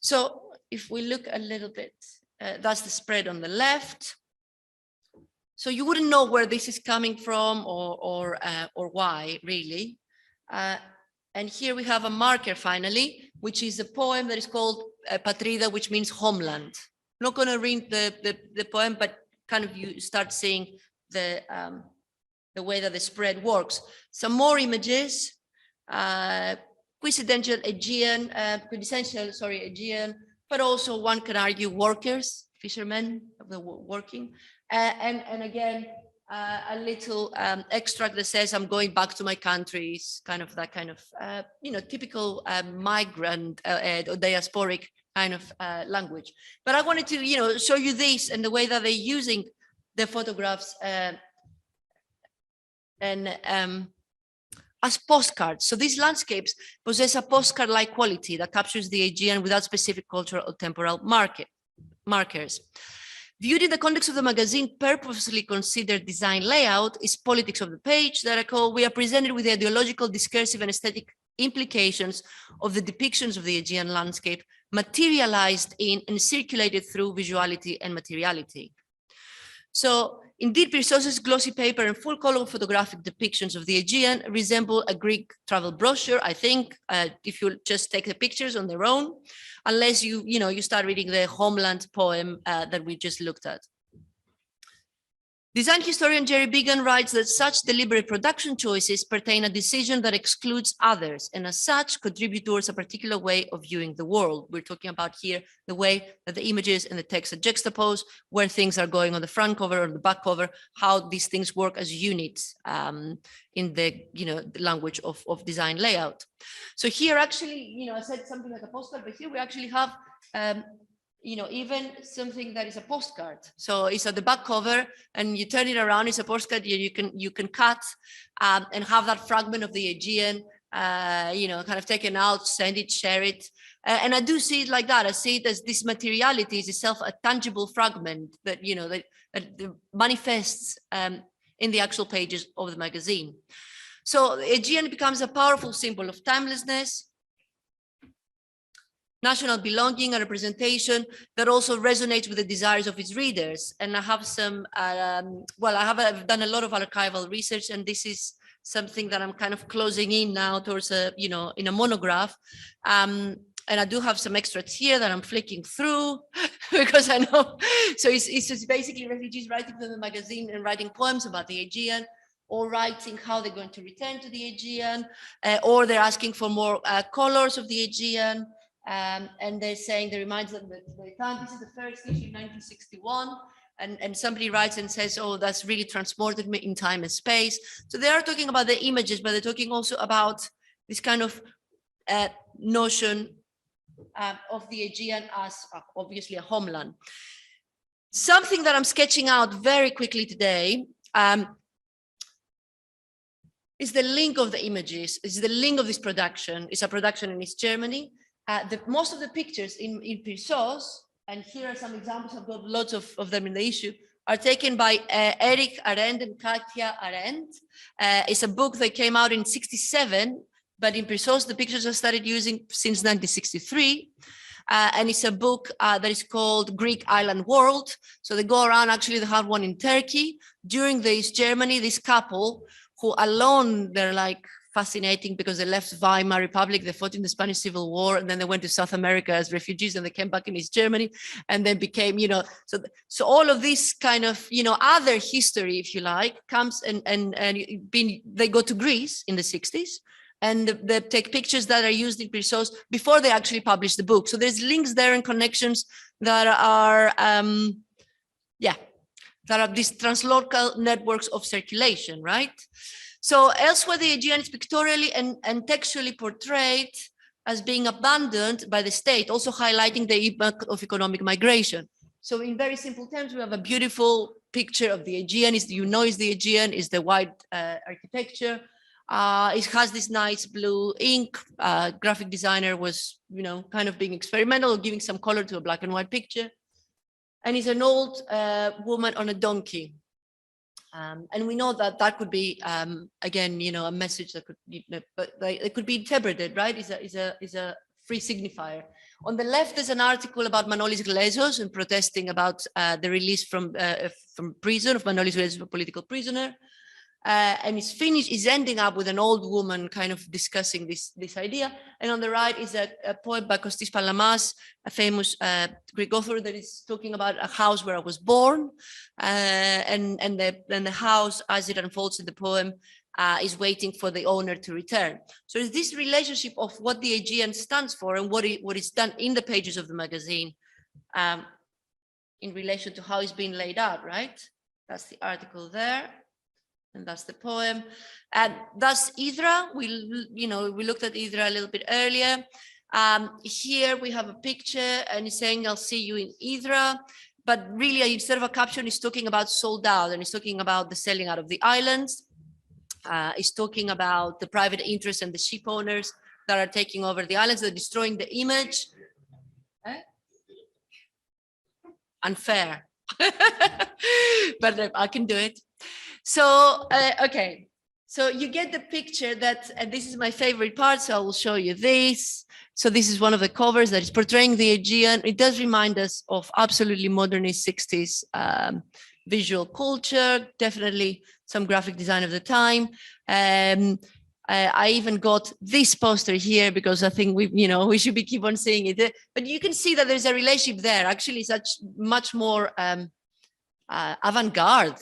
S4: So if we look a little bit, that's the spread on the left. So you wouldn't know where this is coming from or why, really. And here we have a marker finally, which is a poem that is called Patrida, which means homeland. I'm not going to read the poem, but kind of you start seeing the way that the spread works. Some more images, quintessential Aegean, Aegean, but also one can argue workers, fishermen, the working. And again, a little extract that says, I'm going back to my country, is kind of that kind of, typical migrant or diasporic kind of language. But I wanted to, show you this and the way that they're using the photographs as postcards. So these landscapes possess a postcard-like quality that captures the Aegean without specific cultural or temporal markers. Viewed in the context of the magazine, purposely considered design layout is politics of the page that I call, we are presented with the ideological, discursive, and aesthetic implications of the depictions of the Aegean landscape, materialized in and circulated through visuality and materiality. So indeed, Prisossi's glossy paper and full color photographic depictions of the Aegean resemble a Greek travel brochure, I think, if you just take the pictures on their own, unless you start reading the Homeland poem that we just looked at. Design historian Jerry Began writes that such deliberate production choices pertain a decision that excludes others, and as such contribute towards a particular way of viewing the world. We're talking about here the way that the images and the text are juxtaposed, where things are going on the front cover or the back cover, how these things work as units in the the language of design layout. So here actually, I said something like a postcard, but here we actually have even something that is a postcard. So it's at the back cover, and you turn it around, it's a postcard. You can cut and have that fragment of the Aegean, kind of taken out, send it, share it. And I do see it like that. I see it as this materiality is itself a tangible fragment that, that manifests in the actual pages of the magazine. So the Aegean becomes a powerful symbol of timelessness, national belonging, a representation that also resonates with the desires of its readers. And I have some, I've done a lot of archival research, and this is something that I'm kind of closing in now towards in a monograph. And I do have some extracts here that I'm flicking through because I know. So it's just basically refugees writing to the magazine and writing poems about the Aegean, or writing how they're going to return to the Aegean, or they're asking for more colors of the Aegean. And they're saying, they remind them that the time, this is the first issue, 1961, and somebody writes and says, oh, that's really transported me in time and space. So they are talking about the images, but they're talking also about this kind of notion of the Aegean as obviously a homeland. Something that I'm sketching out very quickly today is the link of the images, is the link of this production. It's a production in East Germany. Most of the pictures in Prisossi, and here are some examples, I've got lots of them in the issue, are taken by Erich Arendt and Katja Arendt. It's a book that came out in '67, but in Prisossi, the pictures are started using since 1963. And it's a book that is called Greek Island World. So they go around, actually they have one in Turkey. During the East Germany, this couple who alone, they're like fascinating because they left Weimar Republic, they fought in the Spanish Civil War, and then they went to South America as refugees, and they came back in East Germany, and then became, you know, so all of this kind of, you know, other history, if you like, comes and they go to Greece in the 60s, and they take pictures that are used in Prissos before they actually publish the book. So there's links there and connections that are, that are these translocal networks of circulation, right? So elsewhere, the Aegean is pictorially and textually portrayed as being abandoned by the state, also highlighting the impact of economic migration. So in very simple terms, we have a beautiful picture of the Aegean. Is the Aegean, is the white architecture. It has this nice blue ink. Graphic designer was, you know, kind of being experimental, giving some color to a black and white picture. And it's an old woman on a donkey. And we know that that could be, again, you know, a message that could, you know, but it could be interpreted, right? Is a free signifier. On the left, there's an article about Manolis Glesos and protesting about the release from prison of Manolis Glesos, a political prisoner. And is ending up with an old woman kind of discussing this idea. And on the right is a poem by Kostis Palamas, a famous Greek author, that is talking about a house where I was born. And the house, as it unfolds in the poem, is waiting for the owner to return. So it's this relationship of what the Aegean stands for and what is done in the pages of the magazine in relation to how it's being laid out, right? That's the article there. And that's the poem. And that's Idra. We looked at Idra a little bit earlier. Here we have a picture and it's saying, I'll see you in Idra. But really, instead of a caption, it's talking about sold out, and it's talking about the selling out of the islands. It's talking about the private interests and the ship owners that are taking over the islands. They're destroying the image. Unfair. But I can do it. So, okay, so you get the picture that, and this is my favorite part, so I will show you this. So this is one of the covers that is portraying the Aegean. It does remind us of absolutely modernist 60s visual culture, definitely some graphic design of the time. I even got this poster here because I think we should keep on seeing it. But you can see that there's a relationship there. Actually, such much more avant-garde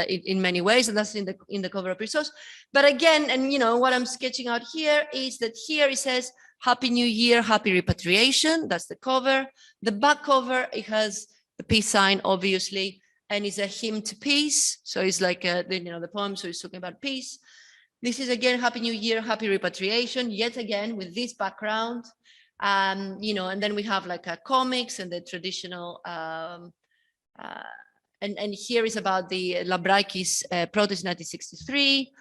S4: in many ways, and that's in the cover of Prissos. But again, and what I'm sketching out here is that here it says Happy New Year, Happy Repatriation. That's the cover. The back cover, it has the peace sign, obviously, and it's a hymn to peace. So it's like the poem. So it's talking about peace. This is again Happy New Year, Happy Repatriation. Yet again with this background, and then we have like a comics and the traditional. And here is about the Labrakis protest in 1963,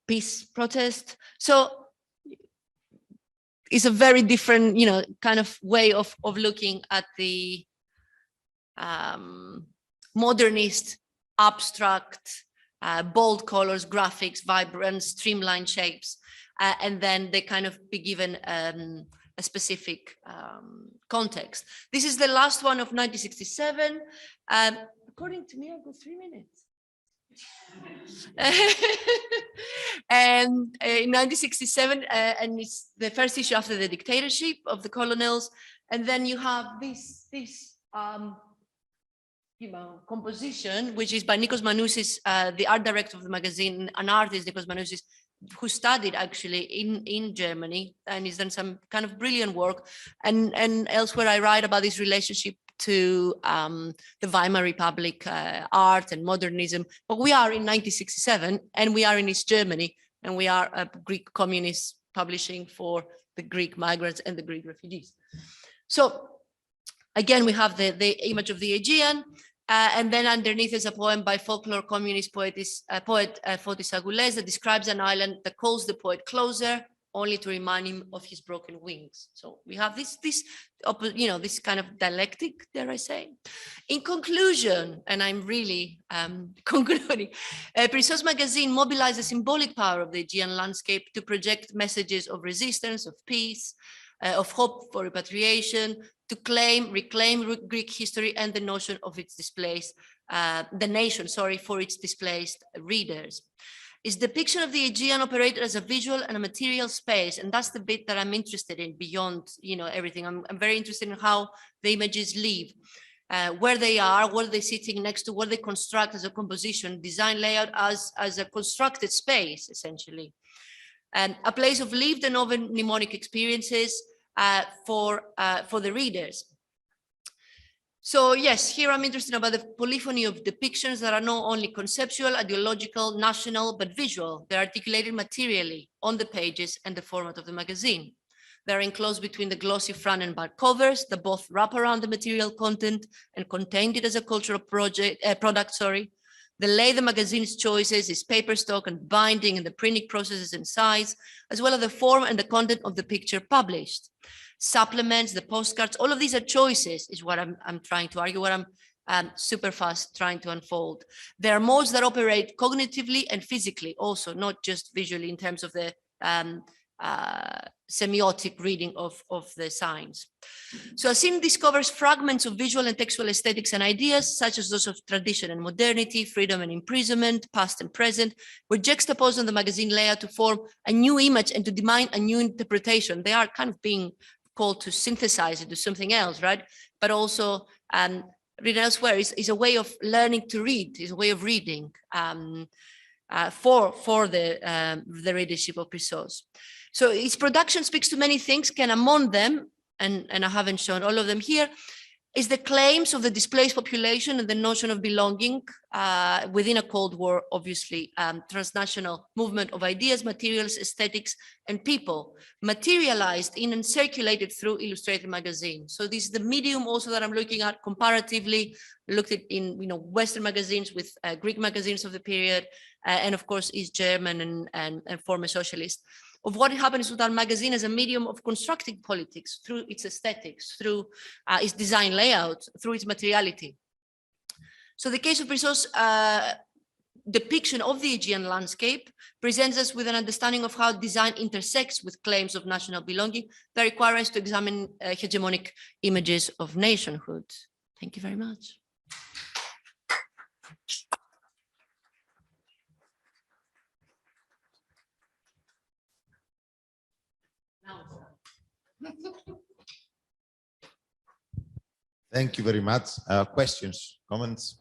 S4: peace protest. So it's a very different, kind of way of looking at the modernist, abstract, bold colors, graphics, vibrant, streamlined shapes, and then they kind of be given a specific context. This is the last one of 1967. According to me, I've got 3 minutes. And in 1967, and it's the first issue after the dictatorship of the colonels. And then you have this composition, which is by Nikos Manousis, the art director of the magazine, an artist, Nikos Manousis, who studied actually in Germany, and he's done some kind of brilliant work. And elsewhere I write about this relationship to the Weimar Republic art and modernism. But we are in 1967 and we are in East Germany, and we are a Greek communist publishing for the Greek migrants and the Greek refugees. So again, we have the image of the Aegean. And then underneath is a poem by folklore communist poet Fotis Agoules that describes an island that calls the poet closer, only to remind him of his broken wings. So we have this kind of dialectic, dare I say. In conclusion, and I'm really concluding, Prissos magazine mobilized the symbolic power of the Aegean landscape to project messages of resistance, of peace, of hope for repatriation, to reclaim Greek history and the notion of its displaced, the nation, for its displaced readers. is depiction of the Aegean operated as a visual and a material space. And that's the bit that I'm interested in beyond, everything. I'm very interested in how the images live, where they are, what are they sitting next to, what they construct as a composition, design layout as a constructed space, essentially. And a place of lived and open mnemonic experiences for the readers. So yes, here I'm interested about the polyphony of depictions that are not only conceptual, ideological, national, but visual. They're articulated materially on the pages and the format of the magazine. They're enclosed between the glossy front and back covers that both wrap around the material content and contained it as a cultural product. They lay the magazine's choices, its paper stock and binding and the printing processes and size, as well as the form and the content of the picture published. Supplements, the postcards, all of these are choices, is what I'm trying to argue, what I'm super fast trying to unfold. There are modes that operate cognitively and physically also, not just visually in terms of the semiotic reading of the signs. So a scene discovers fragments of visual and textual aesthetics and ideas, such as those of tradition and modernity, freedom and imprisonment, past and present, were juxtaposed on the magazine layout to form a new image and to demand a new interpretation. They are kind of being called to synthesize into something else, right? But also read elsewhere is a way of learning to read, is a way of reading for the readership of Prissos. So its production speaks to many things, can among them, and I haven't shown all of them here, is the claims of the displaced population and the notion of belonging within a Cold War, obviously, transnational movement of ideas, materials, aesthetics, and people, materialized in and circulated through illustrated magazines. So this is the medium also that I'm looking at comparatively, looked at in Western magazines with Greek magazines of the period, and of course East German and former socialist, of what happens with our magazine as a medium of constructing politics through its aesthetics, through its design layout, through its materiality. So the case of Prissos' depiction of the Aegean landscape presents us with an understanding of how design intersects with claims of national belonging that require us to examine hegemonic images of nationhood. Thank you very much.
S1: Thank you very much. Questions, comments?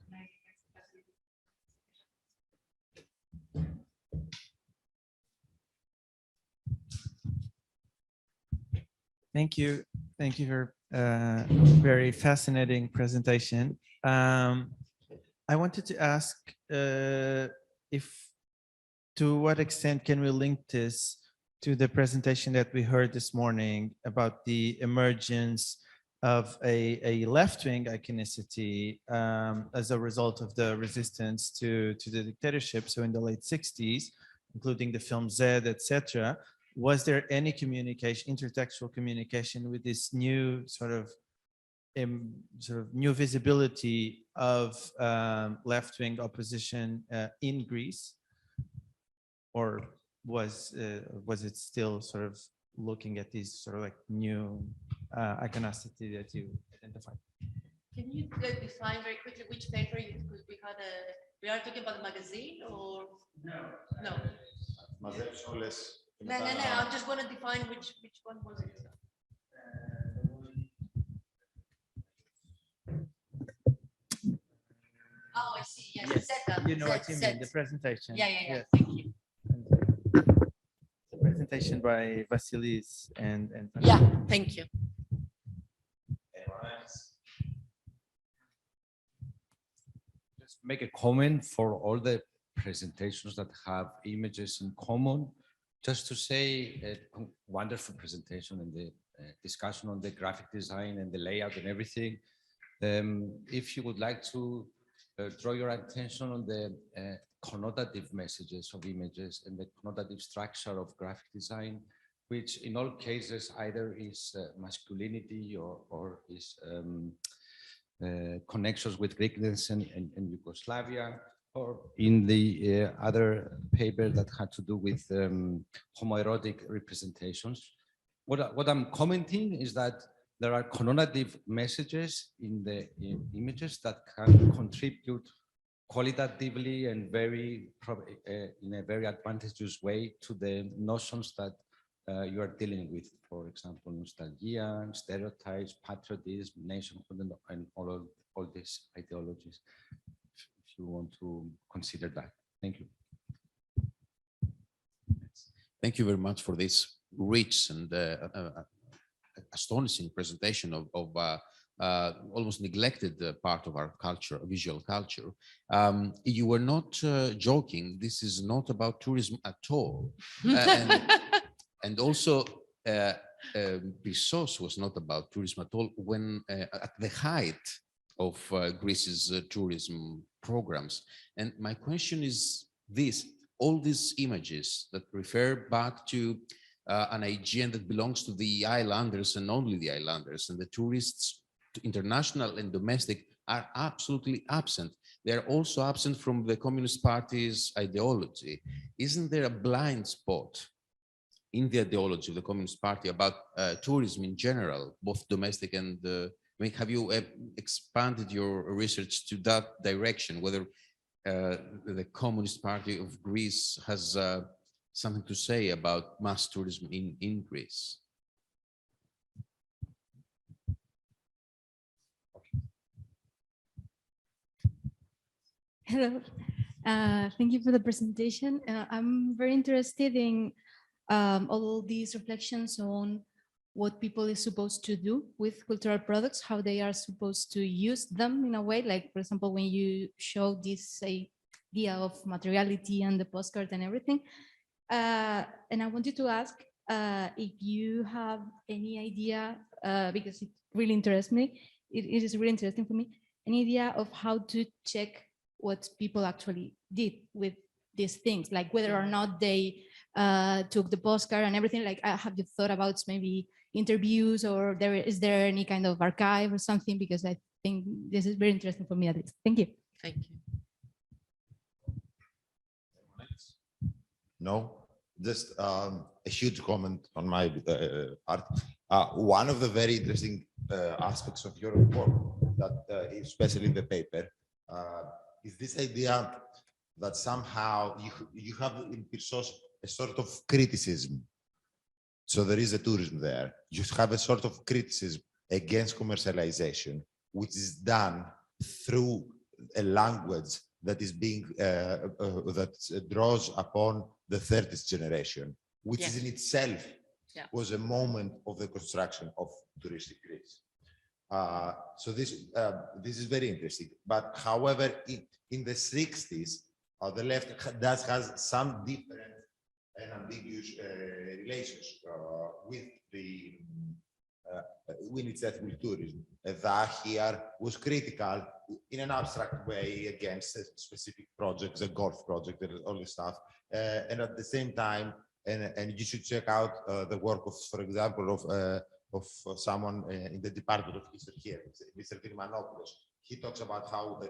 S6: Thank you. Thank you for a very fascinating presentation. I wanted to ask to what extent can we link this to the presentation that we heard this morning about the emergence of a left-wing iconicity as a result of the resistance to the dictatorship. So in the late 60s, including the film Zed, etc., was there any communication, intertextual communication with this new sort of new visibility of left-wing opposition in Greece, or was it still sort of looking at these sort of like new iconicity that you identified?
S4: Can you define very quickly which paper you, because we are talking about the magazine or no? No, I'm just going to define which one was it. Oh, I see. Yes,
S6: yes. You know what you mean, the presentation.
S4: Yeah.
S6: Yes.
S4: Thank you.
S6: The presentation by Vasilis and
S4: yeah, thank you.
S15: Just make a comment for all the presentations that have images in common. Just to say a wonderful presentation and the discussion on the graphic design and the layout and everything. If you would like to draw your attention on the connotative messages of images and the connotative structure of graphic design, which in all cases either is masculinity or is connections with Greekness and Yugoslavia, or in the other paper that had to do with homoerotic representations. What I'm commenting is that there are connotative messages in the images that can contribute qualitatively and very in a very advantageous way to the notions that you are dealing with. For example, nostalgia, stereotypes, patriotism, nationhood, and all these ideologies. If you want to consider that, thank you.
S16: Thank you very much for this rich and astonishing presentation of almost neglected part of our culture, visual culture. You were not joking. This is not about tourism at all. And also, Pissos was not about tourism at all when at the height of Greece's tourism programs. And my question is this: all these images that refer back to an Aegean that belongs to the islanders and only the islanders, and the tourists, international and domestic, are absolutely absent. They are also absent from the Communist Party's ideology. Isn't there a blind spot in the ideology of the Communist Party about tourism in general, both domestic and I mean, have you expanded your research to that direction, whether the Communist Party of Greece has something to say about mass tourism in Greece?
S17: Hello, thank you for the presentation. I'm very interested in all these reflections on what people is supposed to do with cultural products, how they are supposed to use them in a way, like, for example, when you show this idea of materiality and the postcard and everything. And I wanted to ask if you have any idea, because it really interests me, it is really interesting for me, any idea of how to check what people actually did with these things, like whether or not they took the postcard and everything. Like, have you thought about maybe interviews, or is there any kind of archive or something? Because I think this is very interesting for me at least. Thank you.
S4: Thank you.
S1: No, just a huge comment on my part. One of the very interesting aspects of your report, that especially in the paper, is this idea that somehow you have in Pissos a sort of criticism. So there is a tourism there. You have a sort of criticism against commercialization, which is done through a language that is being that draws upon the 30th generation, which is in itself was a moment of the construction of touristic Greece. So this is very interesting. But however, in the 60s, the left has some different and ambiguous relations with the with tourism. That here was critical in an abstract way against specific projects, the golf project, and all this stuff. And at the same time, and you should check out the work of, for example, of someone in the Department of History here, Mr. Rethymno. He talks about how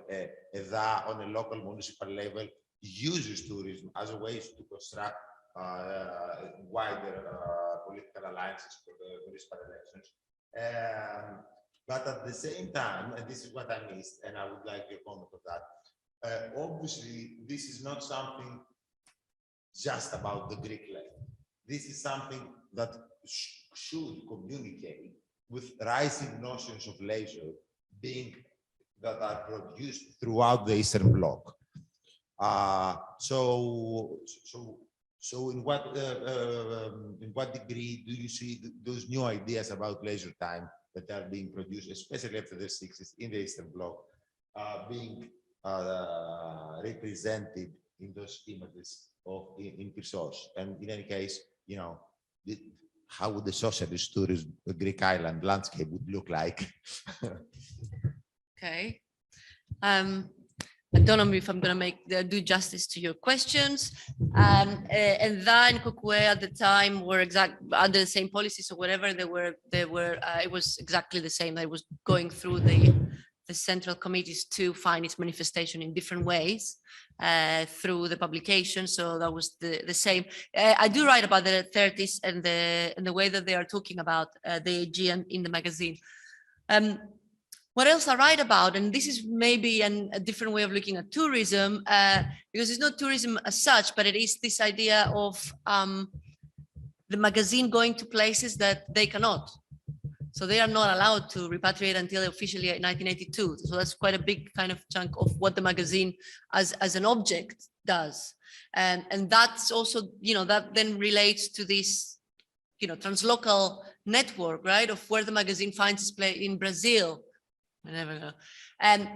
S1: EDA on a local municipal level uses tourism as a way to construct wider political alliances for the municipal elections. But at the same time, and this is what I missed, and I would like your comment on that, obviously, this is not something just about the Greek left. This is something that should communicate with rising notions of leisure that are produced throughout the Eastern Bloc. So in what degree do you see those new ideas about leisure time that are being produced, especially after the 60s in the Eastern Bloc, being represented in those images in Pissos? And in any case, you know, how would the socialist tourism Greek island landscape would look like?
S4: Okay. I don't know if I'm going to do justice to your questions. And then Kokwe at the time were under the same policies or whatever. It was exactly the same. I was going through the central committees to find its manifestation in different ways through the publication. So that was the same. I do write about the 30s and the way that they are talking about the Aegean in the magazine. what else I write about, and this is maybe a different way of looking at tourism, because it's not tourism as such, but it is this idea of the magazine going to places that they cannot. So they are not allowed to repatriate until officially 1982. So that's quite a big kind of chunk of what the magazine as an object does. And that's also, that then relates to this, translocal network, right? Of where the magazine finds its place in Brazil. I never know. And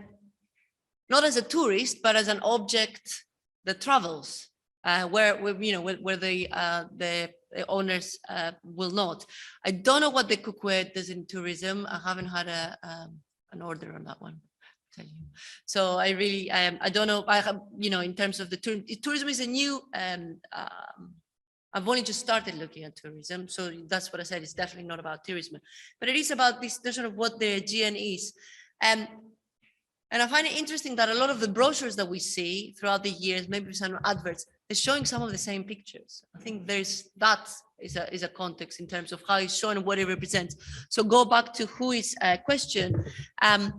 S4: not as a tourist, but as an object that travels, where the owners will not. I don't know what the cookware does in tourism. I haven't had an order on that one. So I really, I don't know. I have, in terms of the tourism is a new. I've only just started looking at tourism, so that's what I said. It's definitely not about tourism, but it is about this notion of what the Aegean is. And I find it interesting that a lot of the brochures that we see throughout the years, maybe some adverts, they're showing some of the same pictures. I think that is a context in terms of how it's shown and what it represents. So go back to who is question. I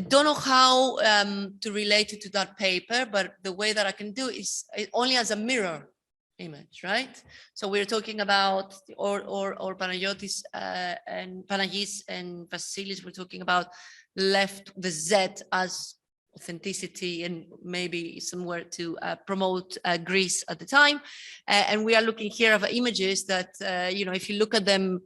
S4: don't know how to relate it to that paper, but the way that I can do is only as a mirror image, right? So we're talking about or Panagiotis and Panagis and Vasilis, we're talking about left the Z as authenticity and maybe somewhere to promote Greece at the time. And we are looking here of images that, if you look at them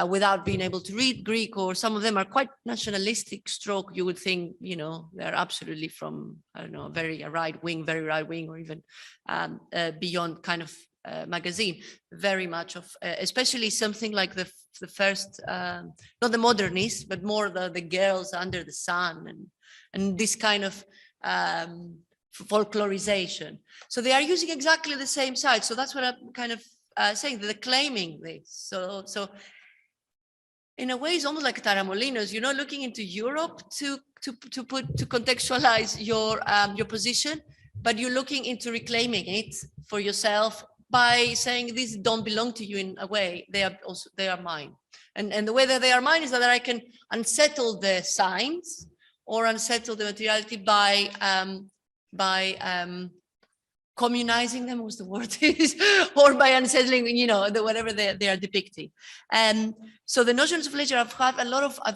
S4: without being able to read Greek, or some of them are quite nationalistic stroke, you would think, they're absolutely from, I don't know, very right wing, or even beyond kind of magazine. Very much of, especially something like the first, not the modernists, but more the girls under the sun and this kind of folklorization. So they are using exactly the same side. So that's what I'm kind of saying, they're claiming this. So in a way, it's almost like Taramolinos, looking into Europe to contextualize your position, but you're looking into reclaiming it for yourself by saying these don't belong to you in a way. They are mine. And the way that they are mine is that I can unsettle the signs or unsettle the materiality by communizing them, was the word is, or by unsettling, whatever they are depicting. And so the notions of leisure, I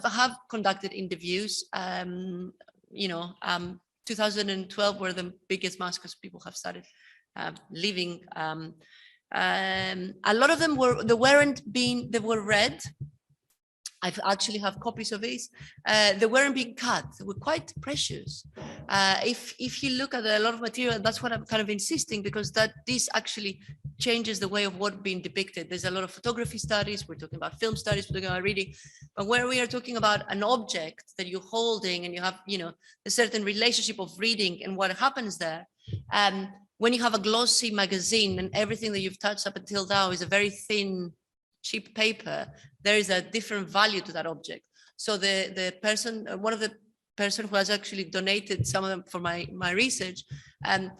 S4: have conducted interviews, 2012 were the biggest months because people have started leaving. A lot of them they were read. I actually have copies of these. They weren't being cut. They were quite precious. If you look at a lot of material, that's what I'm kind of insisting, because this actually changes the way of what being depicted. There's a lot of photography studies. We're talking about film studies. We're talking about reading. But where we are talking about an object that you're holding and you have, a certain relationship of reading and what happens there. When you have a glossy magazine and everything that you've touched up until now is a very thin, cheap paper, there is a different value to that object. So the person, one of the person who has actually donated some of them for my research, had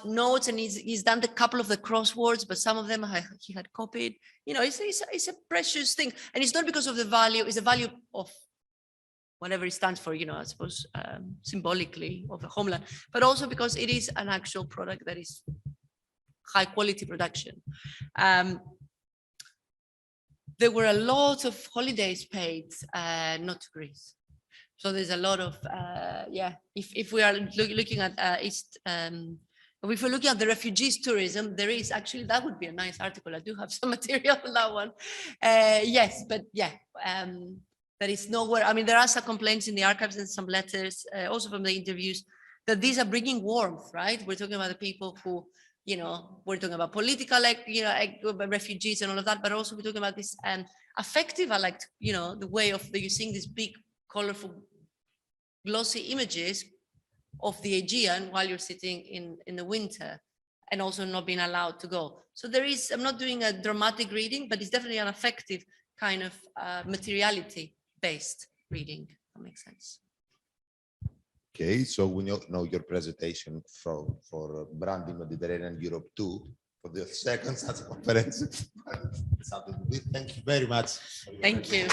S4: notes, and he's done a couple of the crosswords, but some of them he had copied. It's a precious thing, and it's not because of the value. It's the value of whatever it stands for, I suppose, symbolically of the homeland, but also because it is an actual product that is high quality production. There were a lot of holidays paid, not to Greece. So there's a lot of, if we are looking at if we're looking at the refugees tourism, there is actually, that would be a nice article. I do have some material on that one. Yes, but there is nowhere. I mean, there are some complaints in the archives and some letters, also from the interviews, that these are bringing warmth, right? We're talking about the people who, we're talking about political, refugees and all of that, but also we're talking about this affective, the way of you're seeing these big, colorful, glossy images of the Aegean while you're sitting in the winter and also not being allowed to go. So there is, I'm not doing a dramatic reading, but it's definitely an affective kind of materiality-based reading. That makes sense.
S1: Okay, so we know your presentation for Branding Mediterranean Europe 2 for the second such conference. Thank you very much.
S4: Thank you.